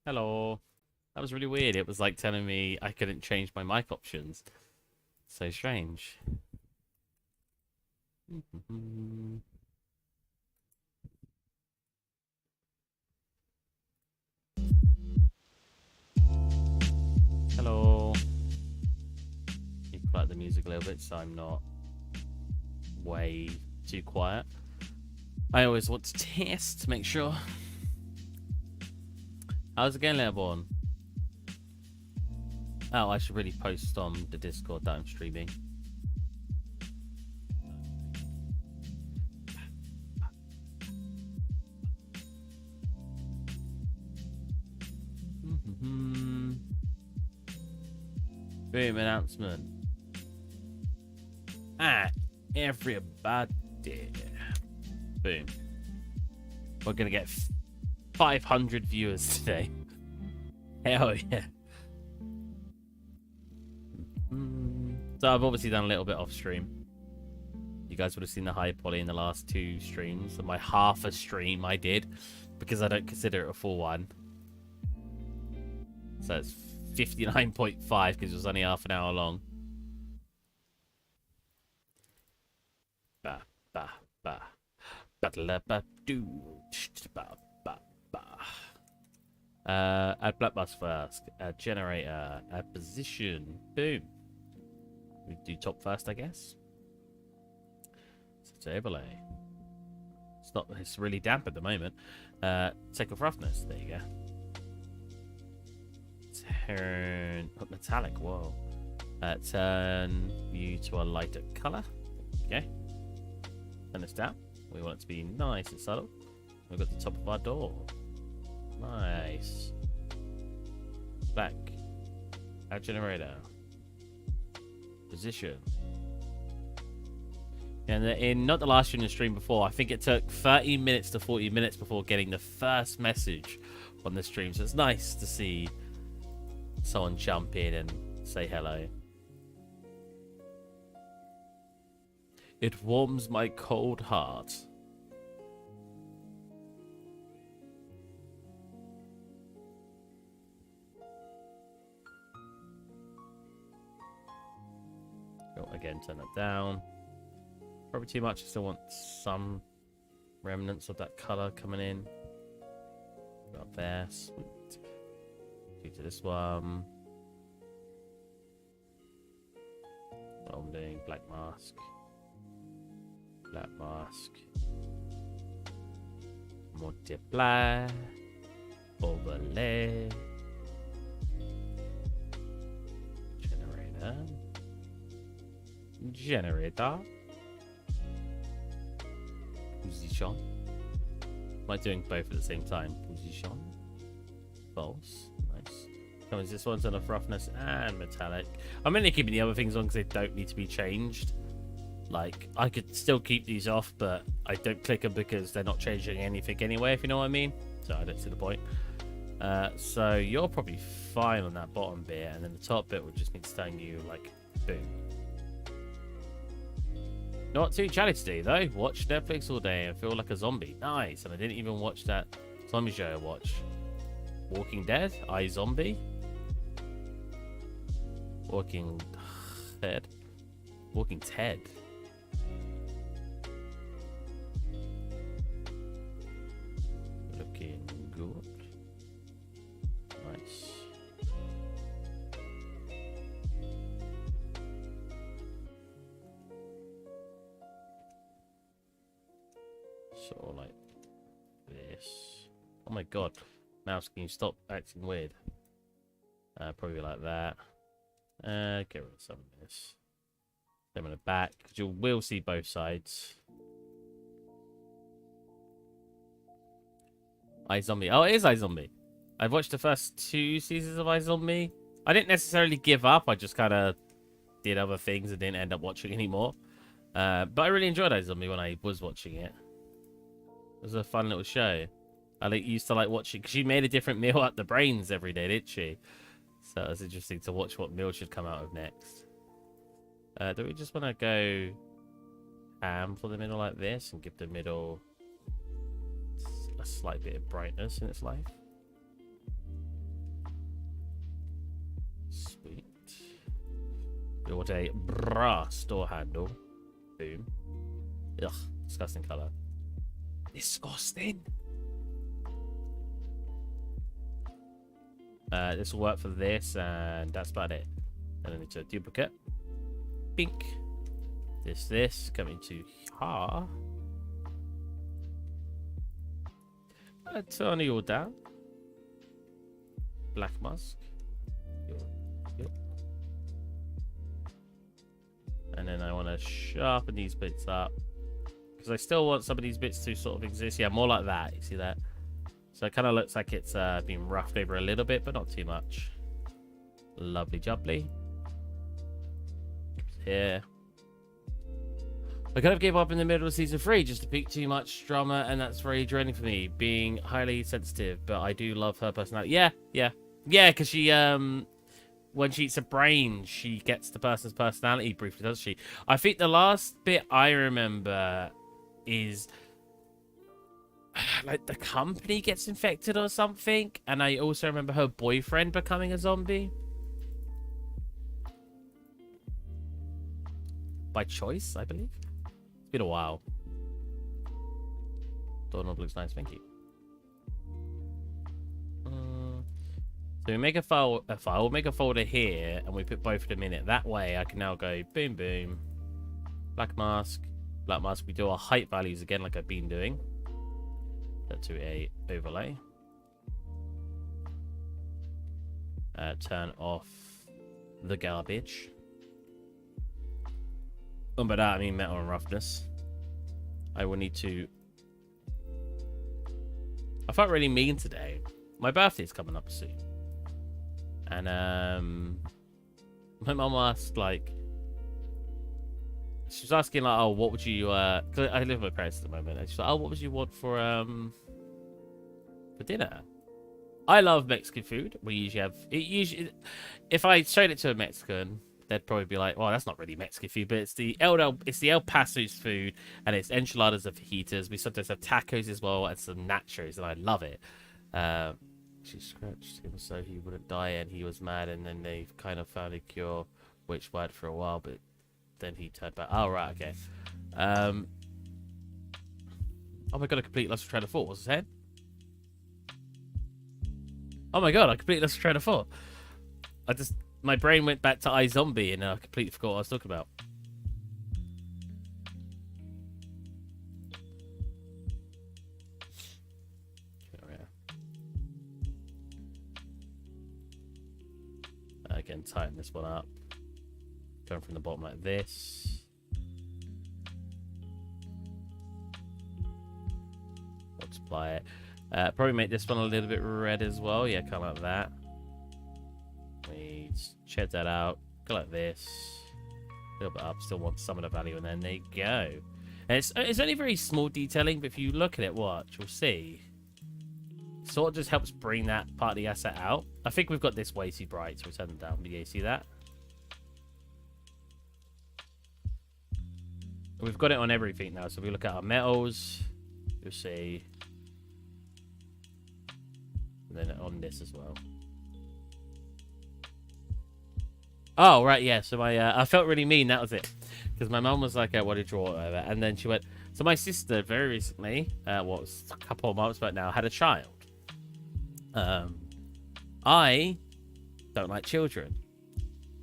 Hello. That was really weird. It was like telling me I couldn't change my mic options. So strange. Hello. You quiet the music a little bit so I'm not way too quiet. I always want to test to make sure. How's it going, Airborne? Oh, I should really post on the Discord that I'm streaming. Boom, announcement. Everybody. Boom. We're gonna get 500 viewers today. Hell yeah. So I've obviously done a little bit off stream. You guys would have seen the high poly in the last 2 streams. So my half a stream I did, because I don't consider it a full one. So it's 59.5 because it was only half an hour long. Ba ba ba. Add black bus first. Add generator. Add position. Boom. We do top first, I guess. Set overlay. It's really damp at the moment. Take off roughness. There you go. Turn metallic. Whoa. Turn you to a lighter color. Okay. Turn this down. We want it to be nice and subtle. We've got the top of our door. Nice. Black. Add generator. Position. And in not the last stream before, I think it took 30 minutes to 40 minutes before getting the first message on the stream. So it's nice to see someone jump in and say hello. It warms my cold heart. Again, turn that down. Probably too much. I still want some remnants of that color coming in. Up there. Sweet. Go to this one. I'm doing black mask. Black mask. Multiply. Overlay. Generator. Generator. Position. Am I doing both at the same time? Position. False. Nice. Come on, this one's enough roughness and metallic. I'm only keeping the other things on because they don't need to be changed. Like, I could still keep these off, but I don't click them because they're not changing anything anyway, if you know what I mean. So I don't see the point. So you're probably fine on that bottom bit, and then the top bit would just need staying you like boom. Not too chatty today, though. Watch Netflix all day and feel like a zombie. Nice. And I didn't even watch that zombie show I watched. Walking Dead? iZombie? Walking Ted? Walking Ted. Looking good. Nice. Sort of like this. Oh my god. Mouse, can you stop acting weird? Probably like that. Get rid of some of this. Them in the back, because you will see both sides. iZombie. Oh, it is iZombie. I've watched the first 2 seasons of iZombie. I didn't necessarily give up. I just kind of did other things and didn't end up watching anymore. But I really enjoyed iZombie when I was watching it. It was a fun little show. I used to like watching, because she made a different meal at the Brains every day, didn't she? So it was interesting to watch what meal should come out of next. Do we just want to go ham for the middle like this and give the middle a slight bit of brightness in its life? We want a brass door handle. Boom. Ugh, disgusting colour. Disgusting. This will work for this, and that's about it. And then it's a duplicate. Pink. This coming to here. Turn it all down. Black mask. Yep. And then I want to sharpen these bits up, because I still want some of these bits to sort of exist. Yeah, more like that. You see that? So it kind of looks like it's been roughed over a little bit, but not too much. Lovely jubbly. Here. I kind of gave up in the middle of season 3 just to pick too much drama, and that's very draining for me, being highly sensitive, but I do love her personality. Yeah, because she, when she eats a brain, she gets the person's personality briefly, doesn't she? I think the last bit I remember is like the company gets infected or something, and I also remember her boyfriend becoming a zombie. By choice, I believe. It's been a while. Doorknob looks nice, thank you. So we make make a folder here, and we put both of them in it. That way I can now go boom, boom. Black mask. We do our height values again like I've been doing. Set to a overlay. Turn off the garbage. And by that I mean metal and roughness. I will need to... I felt really mean today. My birthday's coming up soon. And my mum asked, like... She was asking, like, oh, what would you... Cause I live with my parents at the moment. And she's like, oh, what would you want for dinner? I love Mexican food. We usually have... If I showed it to a Mexican... They'd probably be like, well, that's not really Mexican food, but it's the El Paso's food, and it's enchiladas and fajitas. We sometimes have tacos as well, and some nachos, and I love it. She scratched him so he wouldn't die, and he was mad, and then they kind of found a cure, which worked for a while, but then he turned back. Oh, right, okay. Oh my god, I completely lost train of thought. What's his head? Oh my god, I completely lost train of thought. My brain went back to iZombie, and I completely forgot what I was talking about. Again, tighten this one up. Going from the bottom like this. Multiply it. Probably make this one a little bit red as well. Yeah, kind of like that. We check that out. Go like this. A little bit up. Still want some of the value, and then there you go. And it's only very small detailing, but if you look at it, watch, you'll see. Sort of just helps bring that part of the asset out. I think we've got this way too bright, so we'll turn them down. But yeah, you see that? We've got it on everything now. So if we look at our metals, you'll see. And then on this as well. Oh, right, yeah. So I felt really mean. That was it. Because my mum was like, what did you draw over? And then she went, so my sister very recently, what was a couple of months back now, had a child. I don't like children.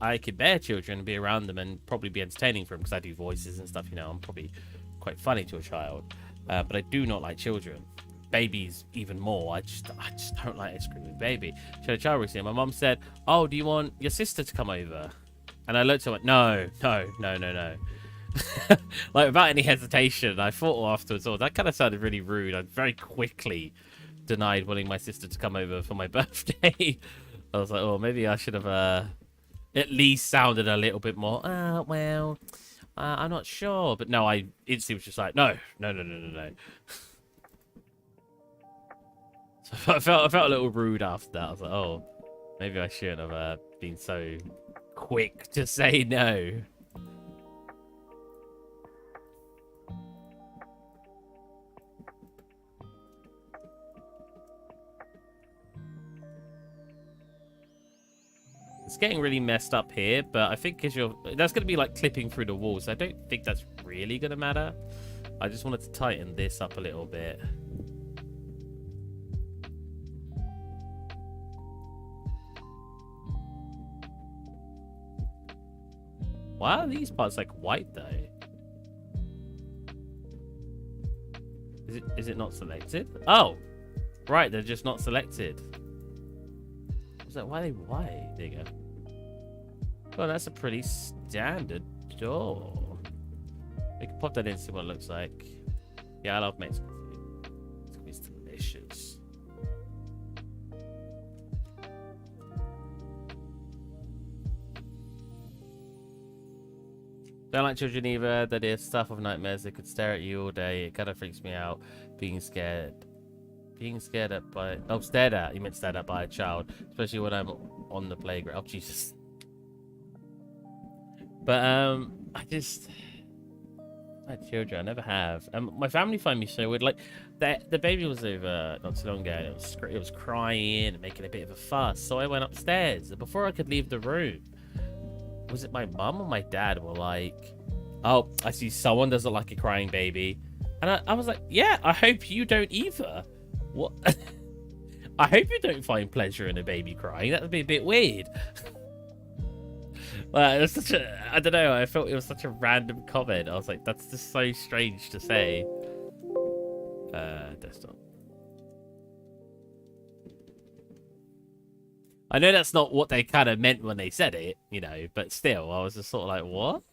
I could bear children and be around them and probably be entertaining for them because I do voices and stuff, you know. I'm probably quite funny to a child. But I do not like children. Babies even more. I just don't like a screaming baby. She had a child recently. My mum said, oh, do you want your sister to come over? And I looked at her and went, no. Like, without any hesitation. I thought afterwards, oh, that kind of sounded really rude. I very quickly denied wanting my sister to come over for my birthday. I was like, oh, maybe I should have at least sounded a little bit more, well, I'm not sure. But no, I instantly was just like, no. So I felt a little rude after that. I was like, oh, maybe I shouldn't have been so quick to say no. It's getting really messed up here, but I think because that's going to be like clipping through the walls. I don't think that's really going to matter. I just wanted to tighten this up a little bit. Why are these parts like white though? Is it not selected? Oh, right, they're just not selected. I was like, why are they white? There you go. Well, that's a pretty standard door. We can pop that in and see what it looks like. Yeah, I love Mexican food. It's gonna be delicious. Don't like children either. That is stuff of nightmares. They could stare at you all day. It kind of freaks me out. Being scared. Being stared at by... Oh, stared at. You meant stared at by a child. Especially when I'm on the playground. Oh, Jesus. But, I just... I had children. I never have. My family find me so weird. Like, the baby was over not too long ago. It was crying and making a bit of a fuss. So I went upstairs. And before I could leave the room... Was it my mum or my dad were like, oh, I see someone doesn't like a crying baby. And I was like, yeah, I hope you don't either. What? I hope you don't find pleasure in a baby crying. That would be a bit weird. Well, it was such a, I don't know, I felt it was such a random comment. I was like, that's just so strange to say. Desktop. I know that's not what they kind of meant when they said it, you know, but still, I was just sort of like, what?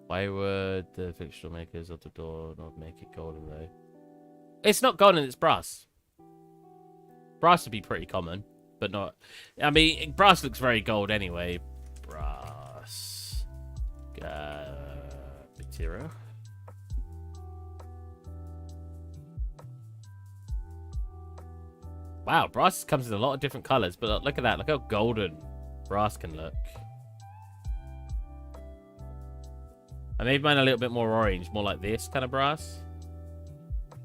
Why would the fictional makers of the door not make it golden, though? It's not golden, it's brass. Brass would be pretty common, but not... I mean, brass looks very gold anyway. Brass... material. Wow, brass comes in a lot of different colors, but look at that. Look how golden brass can look. I made mine a little bit more orange, more like this kind of brass.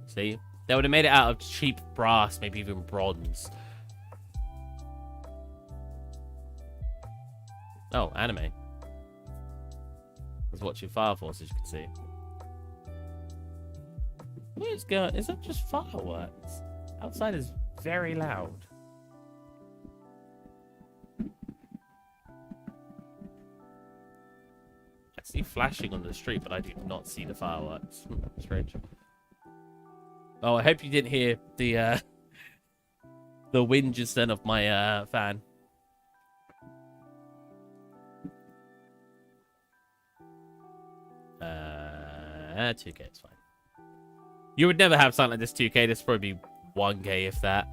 See? They would have made it out of cheap brass, maybe even bronze. Oh, anime. I was watching Fire Force, as you can see. What is going on? Is that just fireworks? Outside is very loud. I see flashing on the street, but I do not see the fireworks. Strange. Oh, I hope you didn't hear the wind just then of my fan. 2K, it's fine. You would never have something like this 2K. This would probably be 1K, if that.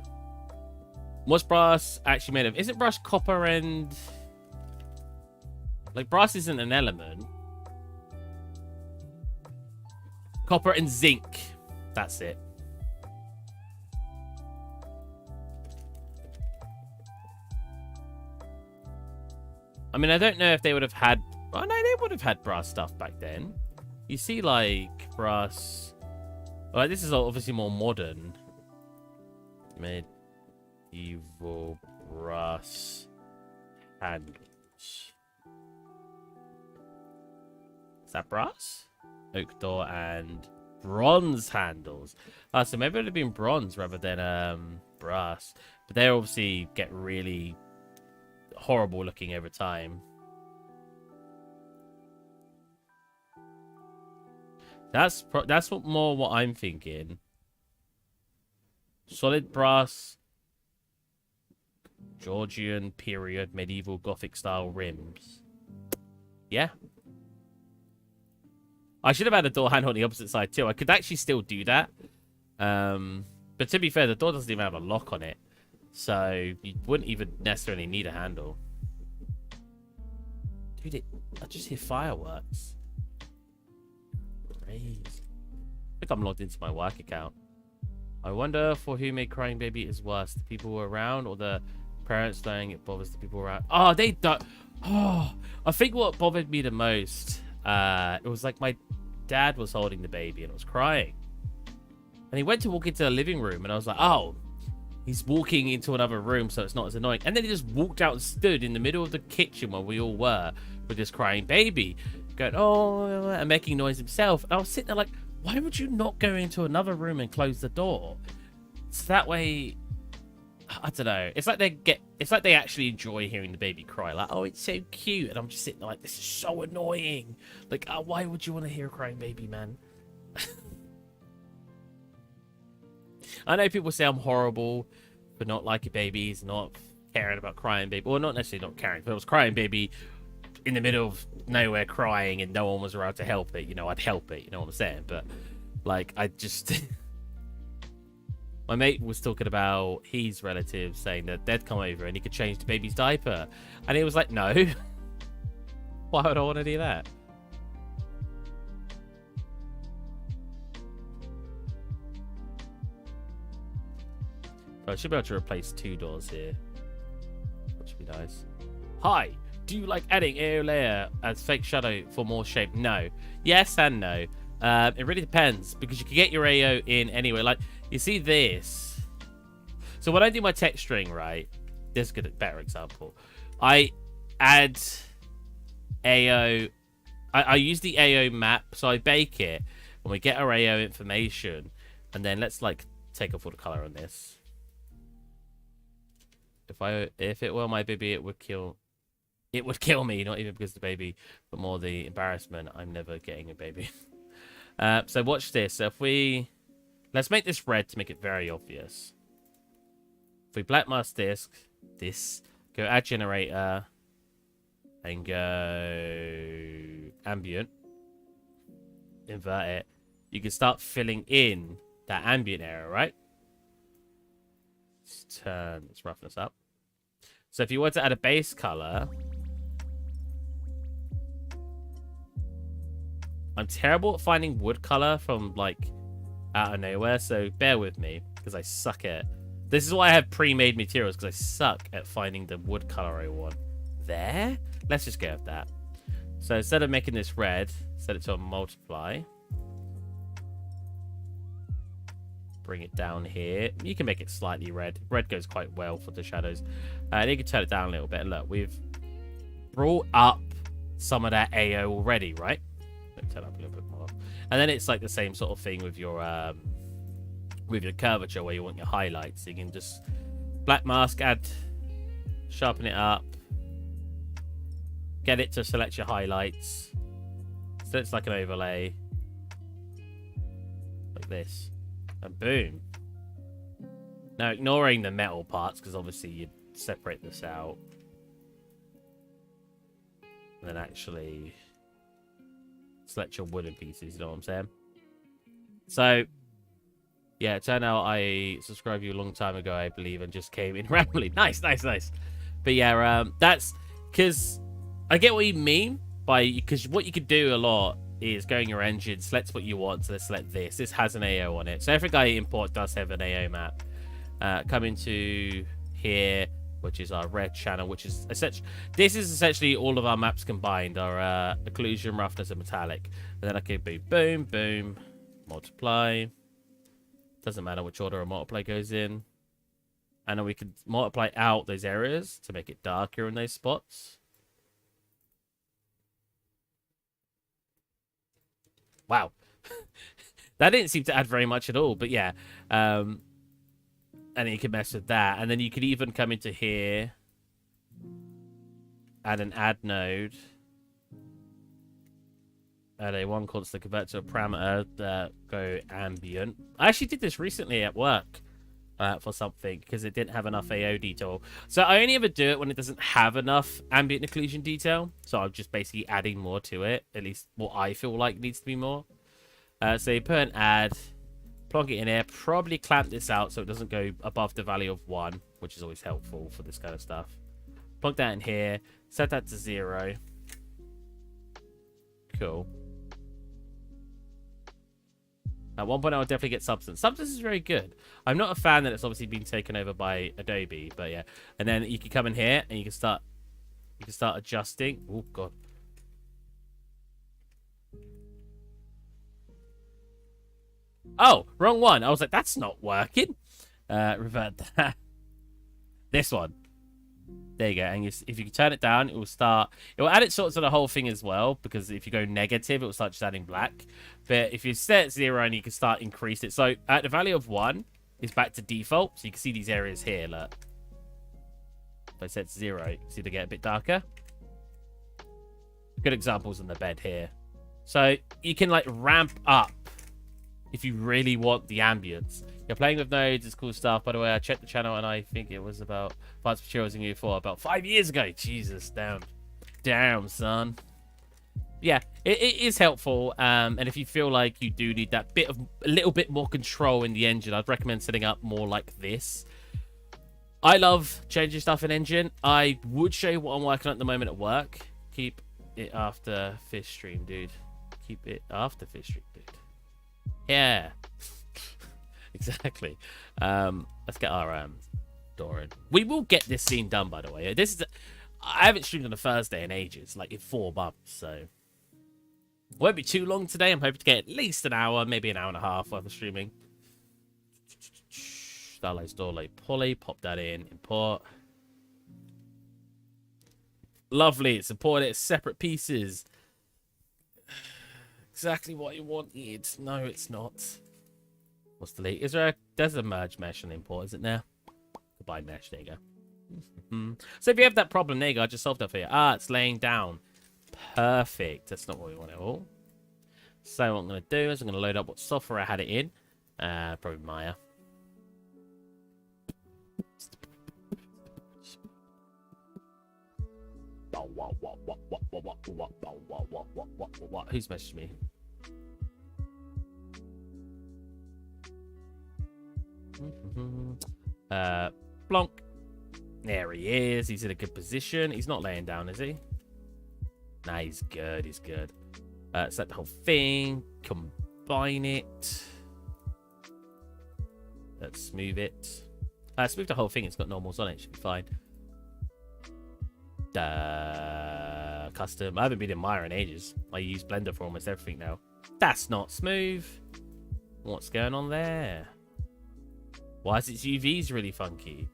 What's brass actually made of? Isn't brass copper and... Like, brass isn't an element. Copper and zinc. That's it. I mean, I don't know if they would have had... Oh, no, they would have had brass stuff back then. You see, like, brass... Well, this is obviously more modern. Medieval brass handles. Is that brass? Oak door and bronze handles. Ah, so maybe it would have been bronze rather than brass. But they obviously get really horrible looking over time. That's what I'm thinking. Solid brass, Georgian period, medieval Gothic style rims. Yeah. I should have had a door handle on the opposite side too. I could actually still do that. But to be fair, the door doesn't even have a lock on it. So you wouldn't even necessarily need a handle. Dude, I just hear fireworks. Crazy. I think I'm logged into my work account. I wonder for who made crying baby is worse, the people who are around or the parents dying. It bothers the people around. Oh, they don't. Oh, I think what bothered me the most, it was like my dad was holding the baby and was crying. And he went to walk into the living room, and I was like, oh, he's walking into another room, so it's not as annoying. And then he just walked out and stood in the middle of the kitchen where we all were with this crying baby, going, oh, and making noise himself. And I was sitting there like, why would you not go into another room and close the door? So that way, I don't know. It's like they actually enjoy hearing the baby cry. Like, oh, it's so cute. And I'm just sitting there like, this is so annoying. Like, oh, why would you want to hear a crying baby, man? I know people say I'm horrible for not liking babies, not caring about crying baby. Well, not necessarily not caring. If it was crying baby in the middle of nowhere crying and no one was around to help it, you know, I'd help it. You know what I'm saying? But, like, I just... My mate was talking about his relatives saying that they'd come over and he could change the baby's diaper. And he was like, no. Why would I want to do that? I should be able to replace 2 doors here, which would be nice. Hi, do you like adding AO layer as fake shadow for more shape? No. Yes and no. It really depends, because you can get your AO in anyway. Like, you see this. So when I do my texturing, right, this is a better example. I add AO. I use the AO map, so I bake it, and we get our AO information, and then let's like take off all the color on this. If it were my baby, it would kill me, not even because of the baby, but more the embarrassment. I'm never getting a baby. So watch this. So if let's make this red to make it very obvious. If we black mask this, go add generator, and go ambient, invert it, you can start filling in that ambient area, right? Let's turn its roughness up. So if you want to add a base color, I'm terrible at finding wood color from like out of nowhere, so bear with me because I suck at. This is why I have pre-made materials, because I suck at finding the wood color I want. There? Let's just go with that. So instead of making this red, set it to a multiply. Bring it down here. You can make it slightly red. Red goes quite well for the shadows. And you can turn it down a little bit. Look, we've brought up some of that AO already, right? Let me turn up a little bit more. And then it's like the same sort of thing with your curvature where you want your highlights. So you can just black mask, sharpen it up, get it to select your highlights. So it's like an overlay. Like this. And boom. Now ignoring the metal parts, because obviously you'd separate this out. And then actually select your wooden pieces, you know what I'm saying? So, yeah, it turned out I subscribed you a long time ago, I believe, and just came in randomly. Nice. But yeah, that's because I get what you mean by, because what you could do a lot is go in your engine, select what you want. So let's select this. This has an AO on it. So every guy you import does have an AO map. Come into here, which is our red channel, which is essentially, this is essentially all of our maps combined, our occlusion, roughness, and metallic. And then I can do boom, boom, multiply. Doesn't matter which order a multiply goes in. And then we can multiply out those areas to make it darker in those spots. Wow. That didn't seem to add very much at all, but yeah. And then you can mess with that. And then you could even come into here, add an add node, add a one constant, convert to a parameter, go ambient. I actually did this recently at work for something because it didn't have enough AO detail. So I only ever do it when it doesn't have enough ambient occlusion detail. So I'm just basically adding more to it, at least what I feel like needs to be more. So you put an add, plug it in here, probably clamp this out so it doesn't go above the value of 1, which is always helpful for this kind of stuff. Plug that in here, set that to 0. Cool. At one point, I would definitely get Substance. Substance is very good. I'm not a fan that it's obviously been taken over by Adobe, but yeah. And then you can come in here and you can start adjusting. Oh god. Oh, wrong one. I was like, that's not working. Revert that. This one. There you go. And if you turn it down, it will start. It will add its sort to the whole thing as well. Because if you go negative, it will start just adding black. But if you set 0 and you can start increase it. So at the value of 1, it's back to default. So you can see these areas here. Look. If I set 0, you see they get a bit darker. Good examples on the bed here. So you can like ramp up if you really want the ambience. You're playing with nodes, it's cool stuff. By the way, I checked the channel and I think it was about Parts Materials in U4 about 5 years ago. Jesus, damn, son. Yeah, it is helpful. And if you feel like you do need that a little bit more control in the engine, I'd recommend setting up more like this. I love changing stuff in engine. I would show you what I'm working on at the moment at work. Keep it after fish stream, dude. Keep it after fish stream, dude. Yeah. Exactly. Let's get our door in. We will get this scene done, by the way. I haven't streamed on a Thursday in ages, like in 4 months, so won't be too long today. I'm hoping to get at least an hour, maybe an hour and a half worth of streaming. Starlight's door, like Polly, pop that in, import. Lovely, it's imported, it's separate pieces. Exactly what you wanted. No, it's not. What's the leak? There's a merge mesh and import, is it now? Goodbye mesh, there you go. So if you have that problem, there you go, I just solved that for you. Ah, it's laying down. Perfect. That's not what we want at all. So what I'm going to do is I'm going to load up what software I had it in. Probably Maya. Who's messaged me? Blonk. There he is. He's in a good position. He's not laying down, is he? Nah, he's good. He's good. Select the whole thing. Combine it. Let's smooth it. Smooth the whole thing. It's got normals on it. Should be fine. Custom. I haven't been in Maya in ages. I use Blender for almost everything now. That's not smooth. What's going on there? Why is its UVs really funky?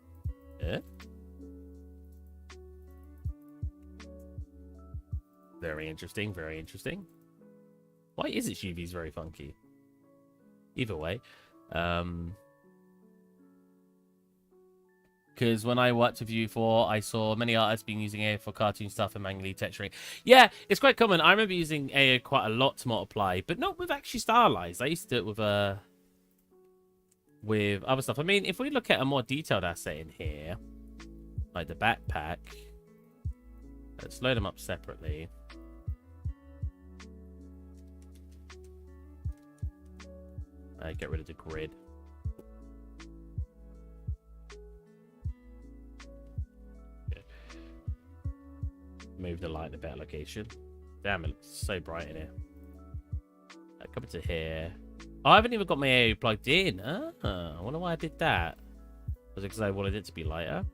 Very interesting, very interesting. Why is its UVs very funky? Either way. Because when I worked with U4, I saw many artists being using AO for cartoon stuff and manually texturing. Yeah, it's quite common. I remember using AO quite a lot to multiply, but not with actually stylized. I used to do it with other stuff. I mean, if we look at a more detailed asset in here, like the backpack, let's load them up separately. Get rid of the grid. Okay. Move the light in a better location. Damn, it looks so bright in here. Come to here. Oh, I haven't even got my AO plugged in. I wonder why I did that. Was it because I wanted it to be lighter?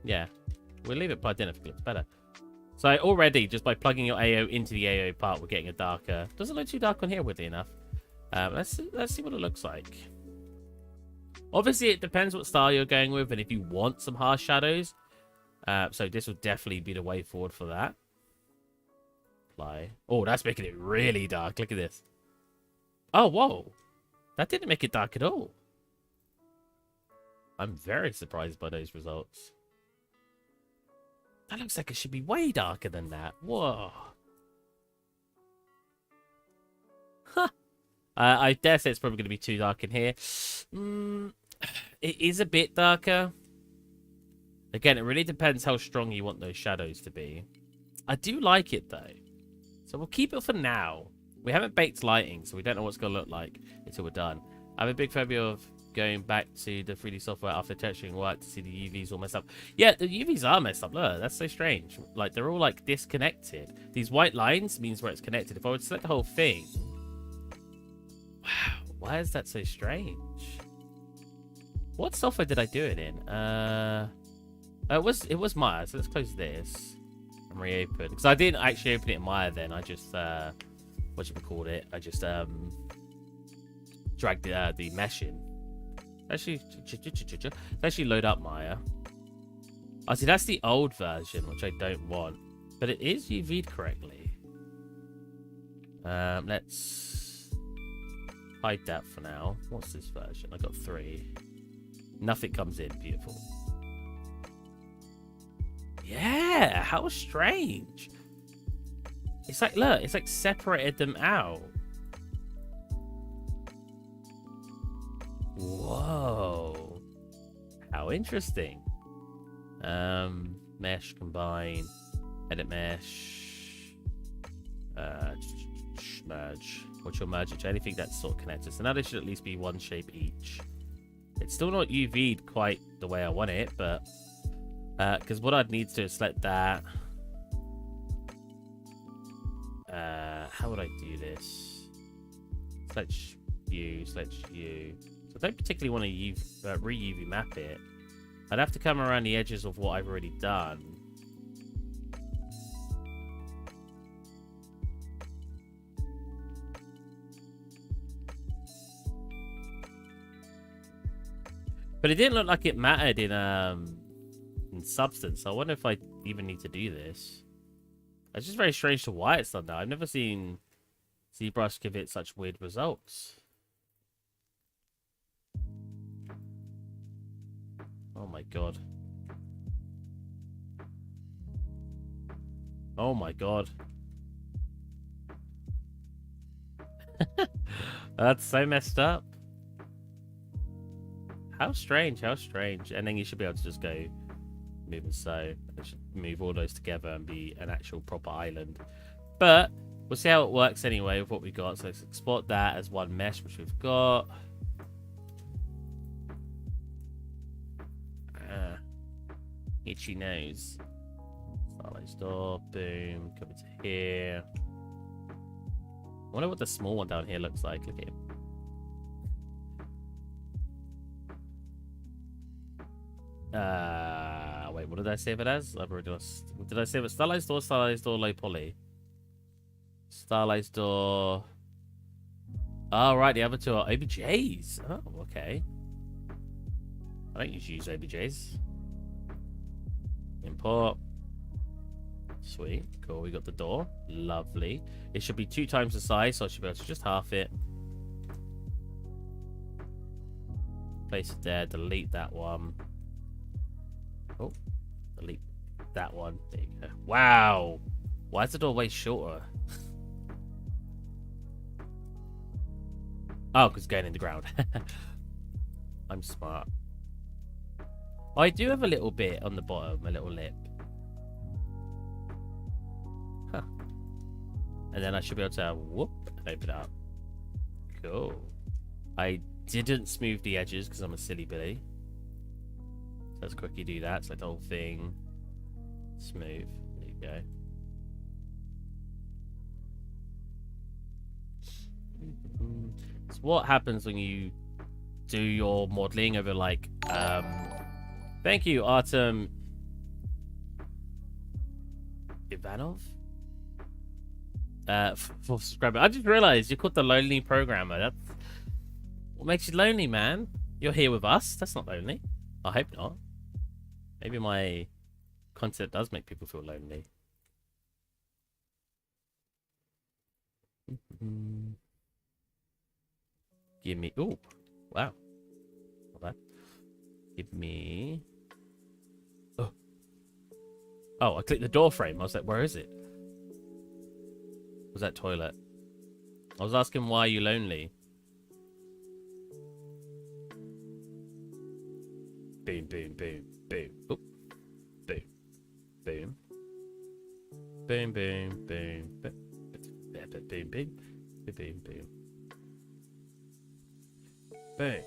Yeah. We'll leave it plugged in if it looks better. So already, just by plugging your AO into the AO part, we're getting a darker... Doesn't look too dark on here, weirdly enough. Let's see what it looks like. Obviously, it depends what style you're going with and if you want some harsh shadows. So this would definitely be the way forward for that. Apply. Oh, that's making it really dark. Look at this. Oh, whoa. That didn't make it dark at all. I'm very surprised by those results. That looks like it should be way darker than that. Whoa. Huh. I dare say it's probably going to be too dark in here. It is a bit darker. Again, it really depends how strong you want those shadows to be. I do like it, though. So we'll keep it for now. We haven't baked lighting, so we don't know what's going to look like until we're done. I have a big phobia of going back to the 3D software after texturing work to see the UVs all messed up. Yeah, the UVs are messed up. Look, that's so strange. Like, they're all, like, disconnected. These white lines means where it's connected. If I would select the whole thing... Wow, why is that so strange? What software did I do it in? It was Maya, so let's close this and reopen. Because I didn't actually open it in Maya then. I just whatchamacallit, I just dragged the mesh in. Actually load up Maya. Oh, see, that's the old version, which I don't want. But it is UV'd correctly. Let's hide that for now. What's this version? I got 3. Nothing comes in. Beautiful. Yeah, how strange. It's like, look, it's like separated them out. Whoa. How interesting. Mesh, combine, edit mesh, merge. Which will merge it to anything that's sort of connected. So now there should at least be one shape each. It's still not UV'd quite the way I want it, but because what I'd need to do is select that. How would I do this? Select you, select you. So I don't particularly want to re-UV map it. I'd have to come around the edges of what I've already done. But it didn't look like it mattered in substance. So I wonder if I even need to do this. It's just very strange to why it's done that. I've never seen ZBrush give it such weird results. Oh my god. Oh my god. That's so messed up. How strange, how strange. And then you should be able to just go move and so. It should move all those together and be an actual proper island. But we'll see how it works anyway with what we got. So let's export that as one mesh, which we've got. Itchy nose. Starlight store, boom, come to here. I wonder what the small one down here looks like. Look at him. Wait, what did I save it as? I've already lost. What did I save it? Starlight store, low poly. Starlight store. Oh, right, the other two are OBJs. Oh, okay. I don't usually use OBJs. Import. Sweet. Cool. We got the door. Lovely. It should be 2 times the size, so I should be able to just half it. Place it there. Delete that one. Oh. Delete that one. There you go. Wow. Why is the door way shorter? Oh, because it's going in the ground. I'm smart. I do have a little bit on the bottom, a little lip. Huh. And then I should be able to whoop and open it up. Cool. I didn't smooth the edges because I'm a silly Billy. So let's quickly do that. Select the whole thing. Smooth. There you go. So what happens when you do your modeling over like thank you, Artem Ivanov, for subscribing. I just realized you're called the Lonely Programmer. That's what makes you lonely, man. You're here with us. That's not lonely. I hope not. Maybe my content does make people feel lonely. Give me... Oh, wow. Not bad. Give me... Oh, I clicked the door frame. I was like, where is it? Was that toilet? I was asking, why are you lonely? Boom, boom, boom, boom. Oop. Boom. Boom. Boom, boom, boom. Boom, boom, boom. Boom, boom, boom. Boom.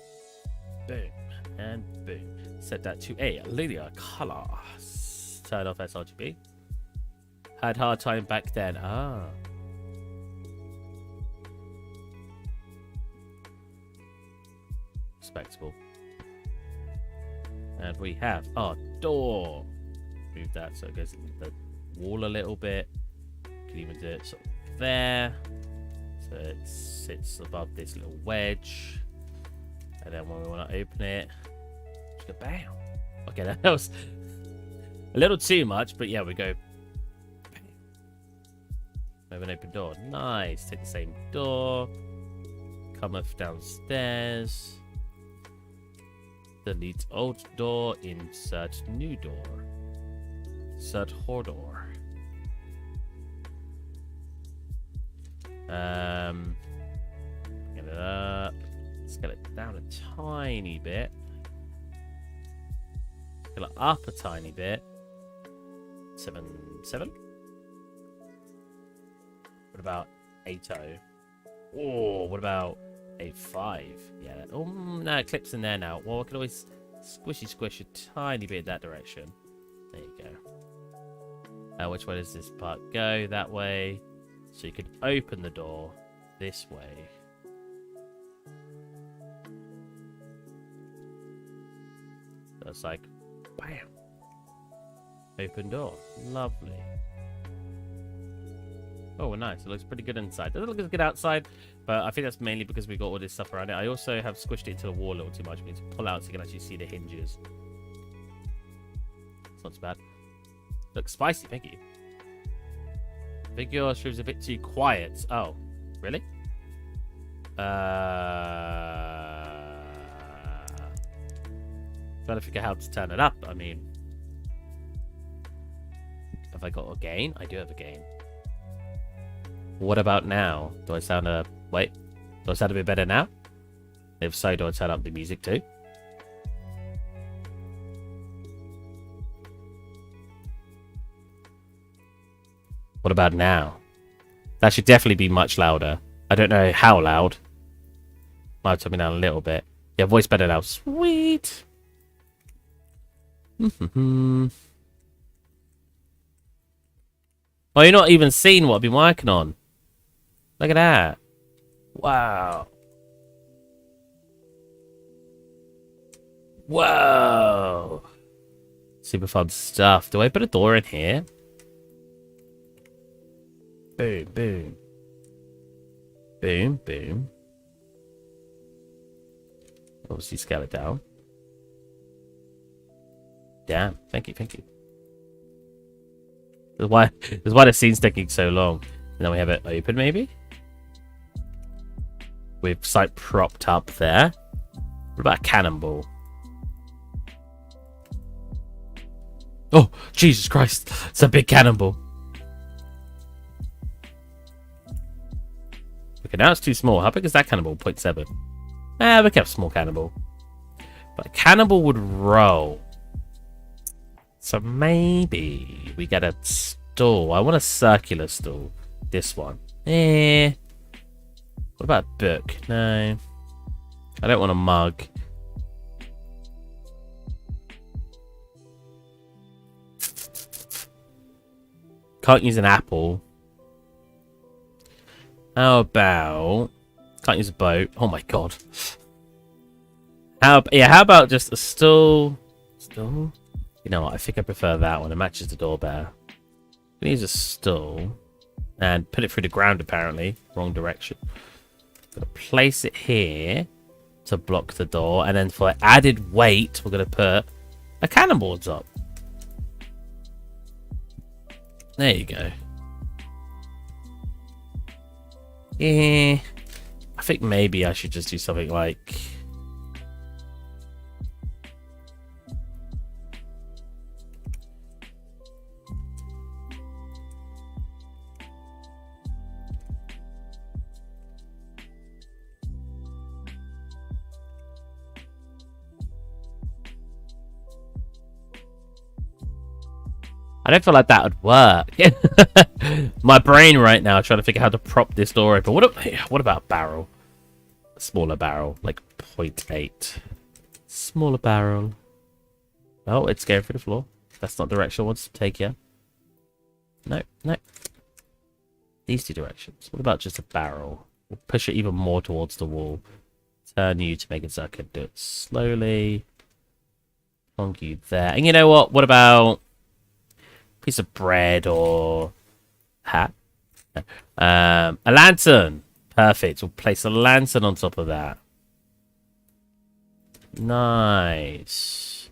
Boom. And boom. Set that to a linear color. Turn off sRGB. Had hard time back then. Ah. Respectable. And we have our door. Move that so it goes into the wall a little bit. Can even do it sort of there. So it sits above this little wedge. And then when we want to open it, just go bam. Okay, that was a little too much, but yeah, we go. We have an open door. Nice. Take the same door. Cometh downstairs. Delete old door. Insert new door. Insert door. Get it up. Scale it down a tiny bit. Scale it up a tiny bit. 7, 7. What about 8-0? Oh, what about 8-5? Yeah. Oh, no, it clips in there now. Well, I can always squish a tiny bit that direction. There you go. Which way does this part go? That way. So you can open the door this way. So it's like, bam. Open door. Lovely. Oh, nice. It looks pretty good inside. Doesn't look as good outside, but I think that's mainly because we got all this stuff around it. I also have squished it into the wall a little too much. We need to pull out so you can actually see the hinges. It's not too bad. Looks spicy, thank you. I think your stream's a bit too quiet. Oh, really? Trying to figure out how to turn it up. I mean, have I got a gain? I do have a gain. What about now? Do I sound wait? Do I sound a bit better now? If so, do I turn up the music too? What about now? That should definitely be much louder. I don't know how loud. Might turn me down a little bit. Yeah, voice better now. Sweet. Oh, you're not even seeing what I've been working on. Look at that. Wow. Whoa. Super fun stuff. Do I put a door in here? Boom, boom. Boom, boom. Obviously scale it down. Damn. Thank you, thank you. That's why the scene's taking so long. And then we have it open, maybe? With sight propped up there. What about a cannonball? Oh, Jesus Christ. It's a big cannonball. Okay, now it's too small. How big is that cannonball? 0.7. We can have a small cannonball. But a cannonball would roll. So maybe we get a stool. I want a circular stool. This one. What about a book? No. I don't want a mug. Can't use an apple. How about... Can't use a boat. Oh my god. How about just a stool? Stool? You know what? I think I prefer that one. It matches the door better. I'm gonna use a stool. And put it through the ground, apparently. Wrong direction. Gonna place it here to block the door. And then for added weight, we're gonna put a cannonball on top. There you go. Yeah. I think maybe I should just do something like... I don't feel like that would work. My brain right now trying to figure out how to prop this door open. What about barrel? A smaller barrel, like 0.8. Smaller barrel. Oh, it's going through the floor. That's not the direction I want to take here. No, no. These two directions. What about just a barrel? We'll push it even more towards the wall. Turn you to make it so I can do it slowly. Plonk you there. And you know what? What about... piece of bread or hat? A lantern. Perfect. We'll place a lantern on top of that. Nice.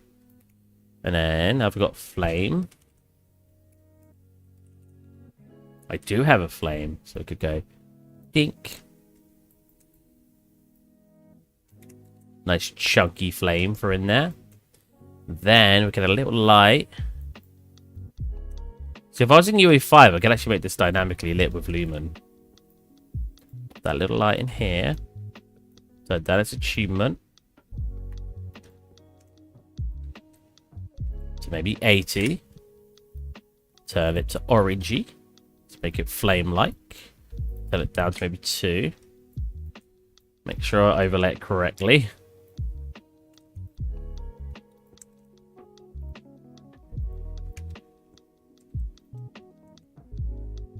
And then I've got flame. I do have a flame, so I could go dink. Nice chunky flame for in there. Then we get a little light. So if I was in UE5, I could actually make this dynamically lit with Lumen. That little light in here. So that is achievement. So maybe 80. Turn it to orangey. Let's make it flame-like. Turn it down to maybe 2. Make sure I overlay it correctly.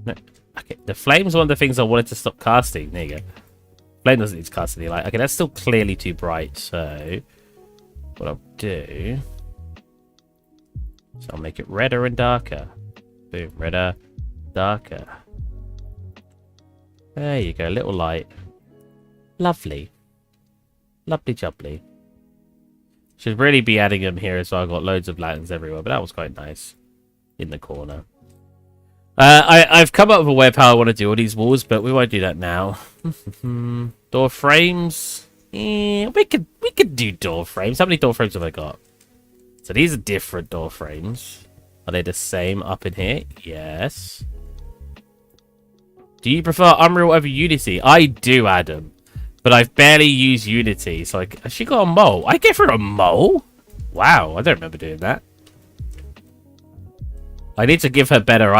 No. Okay, the flame's one of the things I wanted to stop casting. There you go. Flame doesn't need to cast any light. Okay, that's still clearly too bright. So, what I'll do... So I'll make it redder and darker. Boom, redder, darker. There you go, little light. Lovely. Lovely jubbly. Should really be adding them here as well. I've got loads of lanterns everywhere, but that was quite nice. In the corner. I've come up with a way of how I want to do all these walls, but we won't do that now. Door frames. We could do door frames. How many door frames have I got? So these are different door frames. Are they the same up in here? Yes. Do you prefer Unreal over Unity? I do, Adam. But I've barely used Unity, so has she got a mole? I gave her a mole? Wow, I don't remember doing that. I need to give her better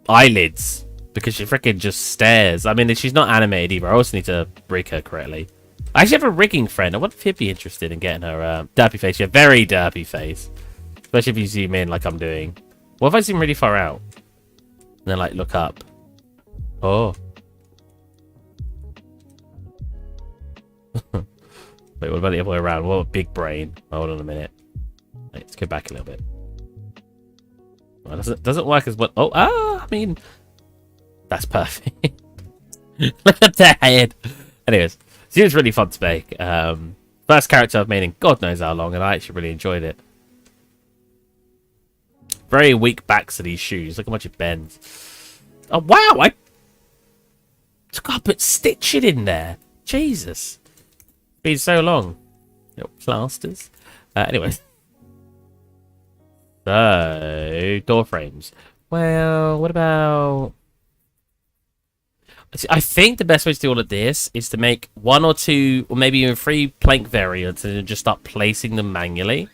eyelids. Because she freaking just stares. I mean, she's not animated either. I also need to rig her correctly. I actually have a rigging friend. I wonder if he'd be interested in getting her derpy face. Yeah, very derpy face. Especially if you zoom in like I'm doing. What if I zoom really far out? And then, like, look up. Oh. Wait, what about the other way around? What a big brain. Hold on a minute. Wait, let's go back a little bit. Well, doesn't work as well. Oh, I mean... That's perfect. Look at that head. Anyways. Seems really fun to make. First character I've made in God knows how long, and I actually really enjoyed it. Very weak backs of these shoes. Look how much it bends. Oh, wow! I took up at stitching in there. Jesus. It's been so long. Little plasters. Anyway. So, door frames. Well, what about... I think the best way to do all of this is to make 1 or 2 or maybe even 3 plank variants and then just start placing them manually.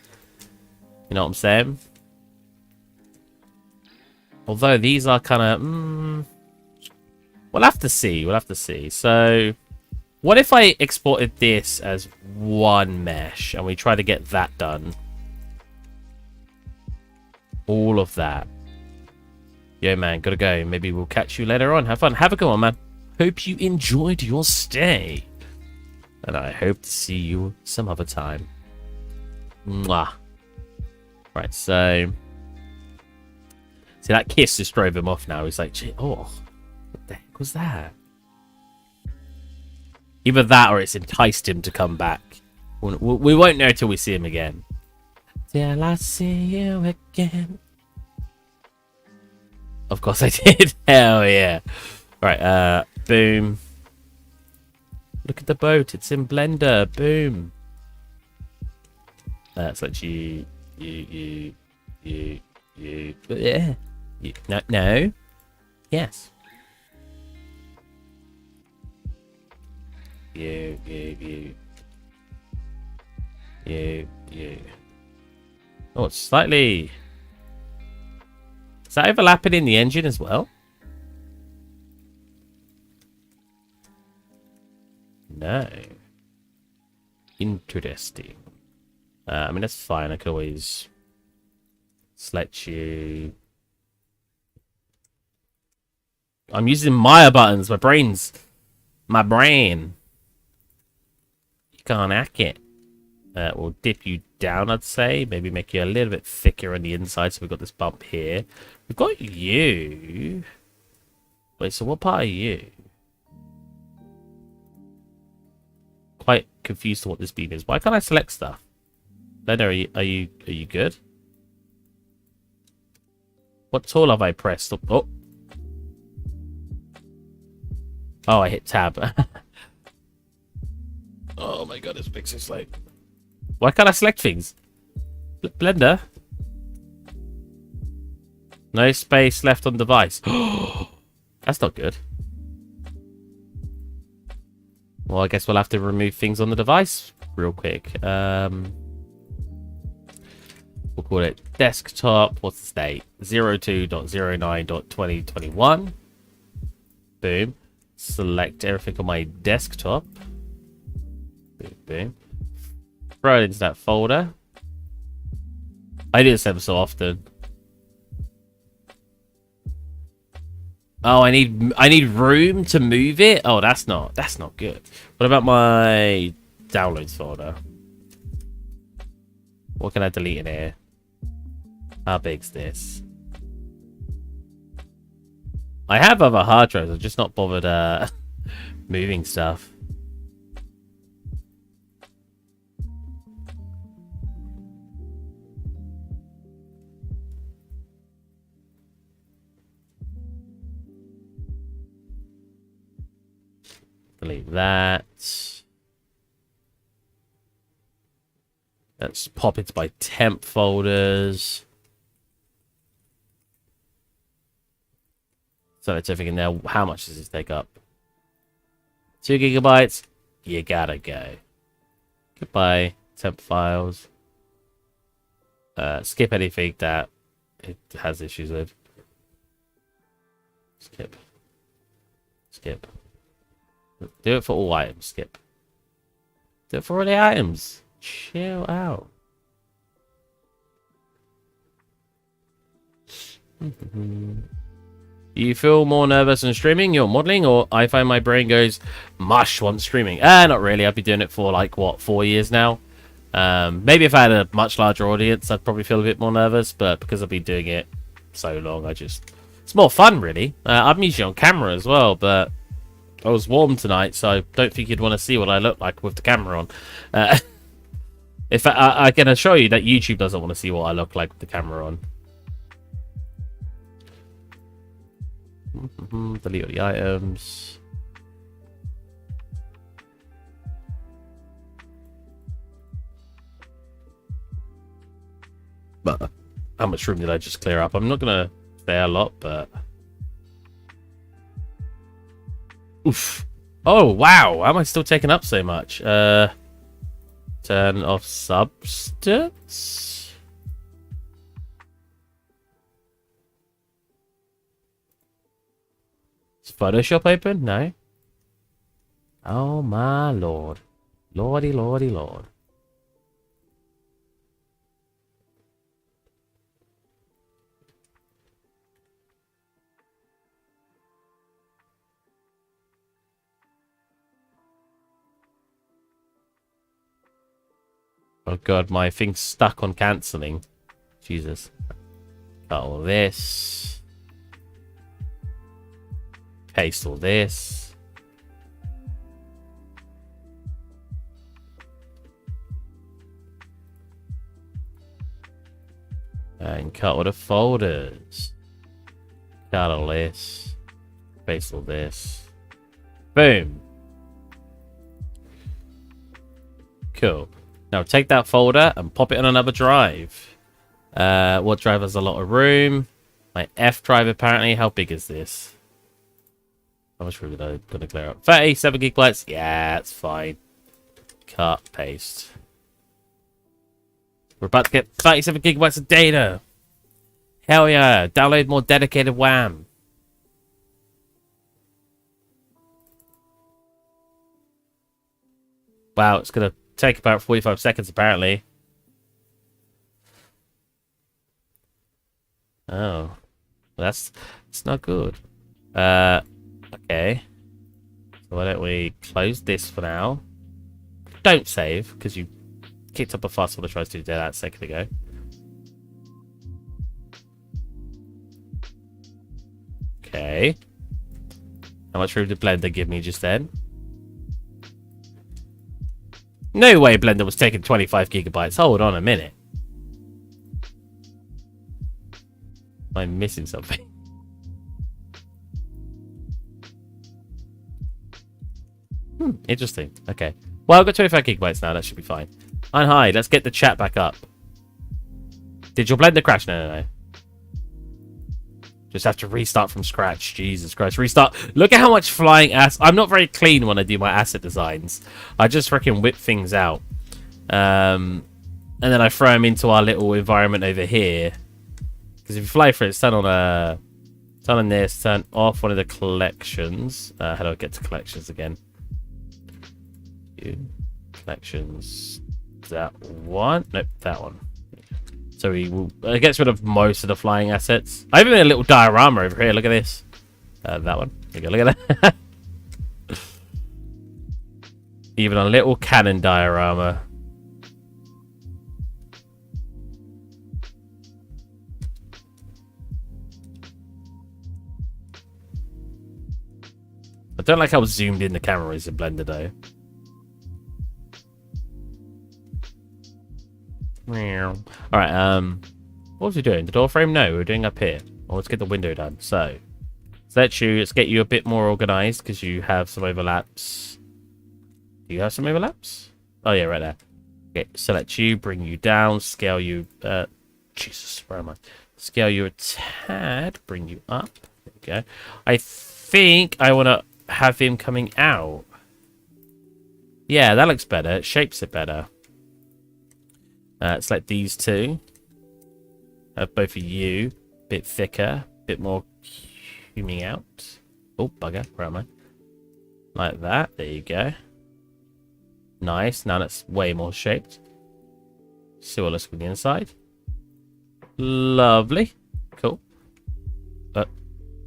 You know what I'm saying? Although these are kind of... We'll have to see. We'll have to see. So, what if I exported this as one mesh and we try to get that done? All of that. Yo, man, gotta go. Maybe we'll catch you later on. Have fun. Have a good one, man. Hope you enjoyed your stay. And I hope to see you some other time. Mwah. Right, so... See, that kiss just drove him off now. He's like, oh, what the heck was that? Either that or it's enticed him to come back. We won't know till we see him again. Till I see you again. Of course I did. Hell yeah. Right, boom. Look at the boat. It's in Blender. Boom. That's like you. Yeah. No. Yes. You. Oh, it's slightly... Is that overlapping in the engine as well? No. Interesting. I mean, that's fine. I could always select you. I'm using Maya buttons. My brain. You can't hack it. We'll dip you down, I'd say. Maybe make you a little bit thicker on the inside. So we've got this bump here. We've got you. Wait, so what part are you? Quite confused to what this beam is. Why can't I select stuff? Blender, are you good? What tool have I pressed? Oh. Oh, I hit tab. Oh my god, this makes it slow. Why can't I select things? Blender? No space left on device. That's not good. Well, I guess we'll have to remove things on the device real quick. We'll call it desktop. What's the state? 02.09.2021. Boom. Select everything on my desktop. Boom, boom. Throw it into that folder. I do this ever so often. Oh, I need room to move it. Oh, that's not good. What about my downloads folder? What can I delete in here? How big's this? I have other hard drives. I've just not bothered moving stuff. Delete that. Let's pop into my temp folders. So it's everything in there. How much does this take up? 2 gigabytes. You gotta go. Goodbye. Temp files. Skip anything that it has issues with. Skip. Skip. Do it for all items. Skip. Do it for all the items. Chill out. Do you feel more nervous than streaming? You're modeling, or I find my brain goes mush once streaming? Not really. I've been doing it for like what, 4 years now. Maybe if I had a much larger audience, I'd probably feel a bit more nervous. But because I've been doing it so long, it's more fun, really. I'm usually on camera as well, but I was warm tonight, so I don't think you'd want to see what I look like with the camera on. If I can assure you that YouTube doesn't want to see what I look like with the camera on. Delete all the items. But how much room did I just clear up? I'm not gonna say a lot, but oof. Oh wow, how am I still taking up so much? Turn off substance. Is Photoshop open? No. Oh my lord. Lordy, lordy, lord. Oh god, my thing's stuck on cancelling. Jesus. Cut all this. Paste all this. And cut all the folders. Cut all this. Paste all this. Boom. Cool. Now take that folder and pop it on another drive. What drive has a lot of room? My F drive apparently. How big is this? How much room did I gonna clear up? 37 gigabytes. Yeah, that's fine. Cut, paste. We're about to get 37 gigabytes of data. Hell yeah! Download more dedicated WAM. Wow, it's gonna take about 45 seconds apparently. Oh, that's not good. Okay. So why don't we close this for now? Don't save because you kicked up a fuss when I tried to do that a second ago. Okay. How much room did Blender give me just then? No way Blender was taking 25 gigabytes. Hold on a minute. I'm missing something. Interesting. Okay. Well, I've got 25 gigabytes now. That should be fine. And hi, let's get the chat back up. Did your Blender crash? No. Just have to restart from scratch. Jesus Christ. Restart. Look at how much flying ass. I'm not very clean when I do my asset designs. I just freaking whip things out. And then I throw them into our little environment over here. Because if you fly for it, turn on this, turn off one of the collections. How do I get to collections again? Collections. That one? Nope, that one. So it gets rid of most of the flying assets. I even made a little diorama over here. Look at this. That one. There you go. Look at that. Even a little cannon diorama. I don't like how zoomed in the camera is in Blender though. Alright, what was we doing? The door frame? No, we're doing up here. Well, let's get the window done. So let's get you a bit more organized because you have some overlaps. Do you have some overlaps? Oh yeah, right there. Okay, select you, bring you down, scale you Jesus, where am I? Scale you a tad, bring you up. There we go. I think I wanna have him coming out. Yeah, that looks better. It shapes it better. Select these two. Have both of you. Bit thicker. Bit more zooming out. Oh, bugger. Where am I? Like that. There you go. Nice. Now that's way more shaped. See what looks on the inside. Lovely. Cool.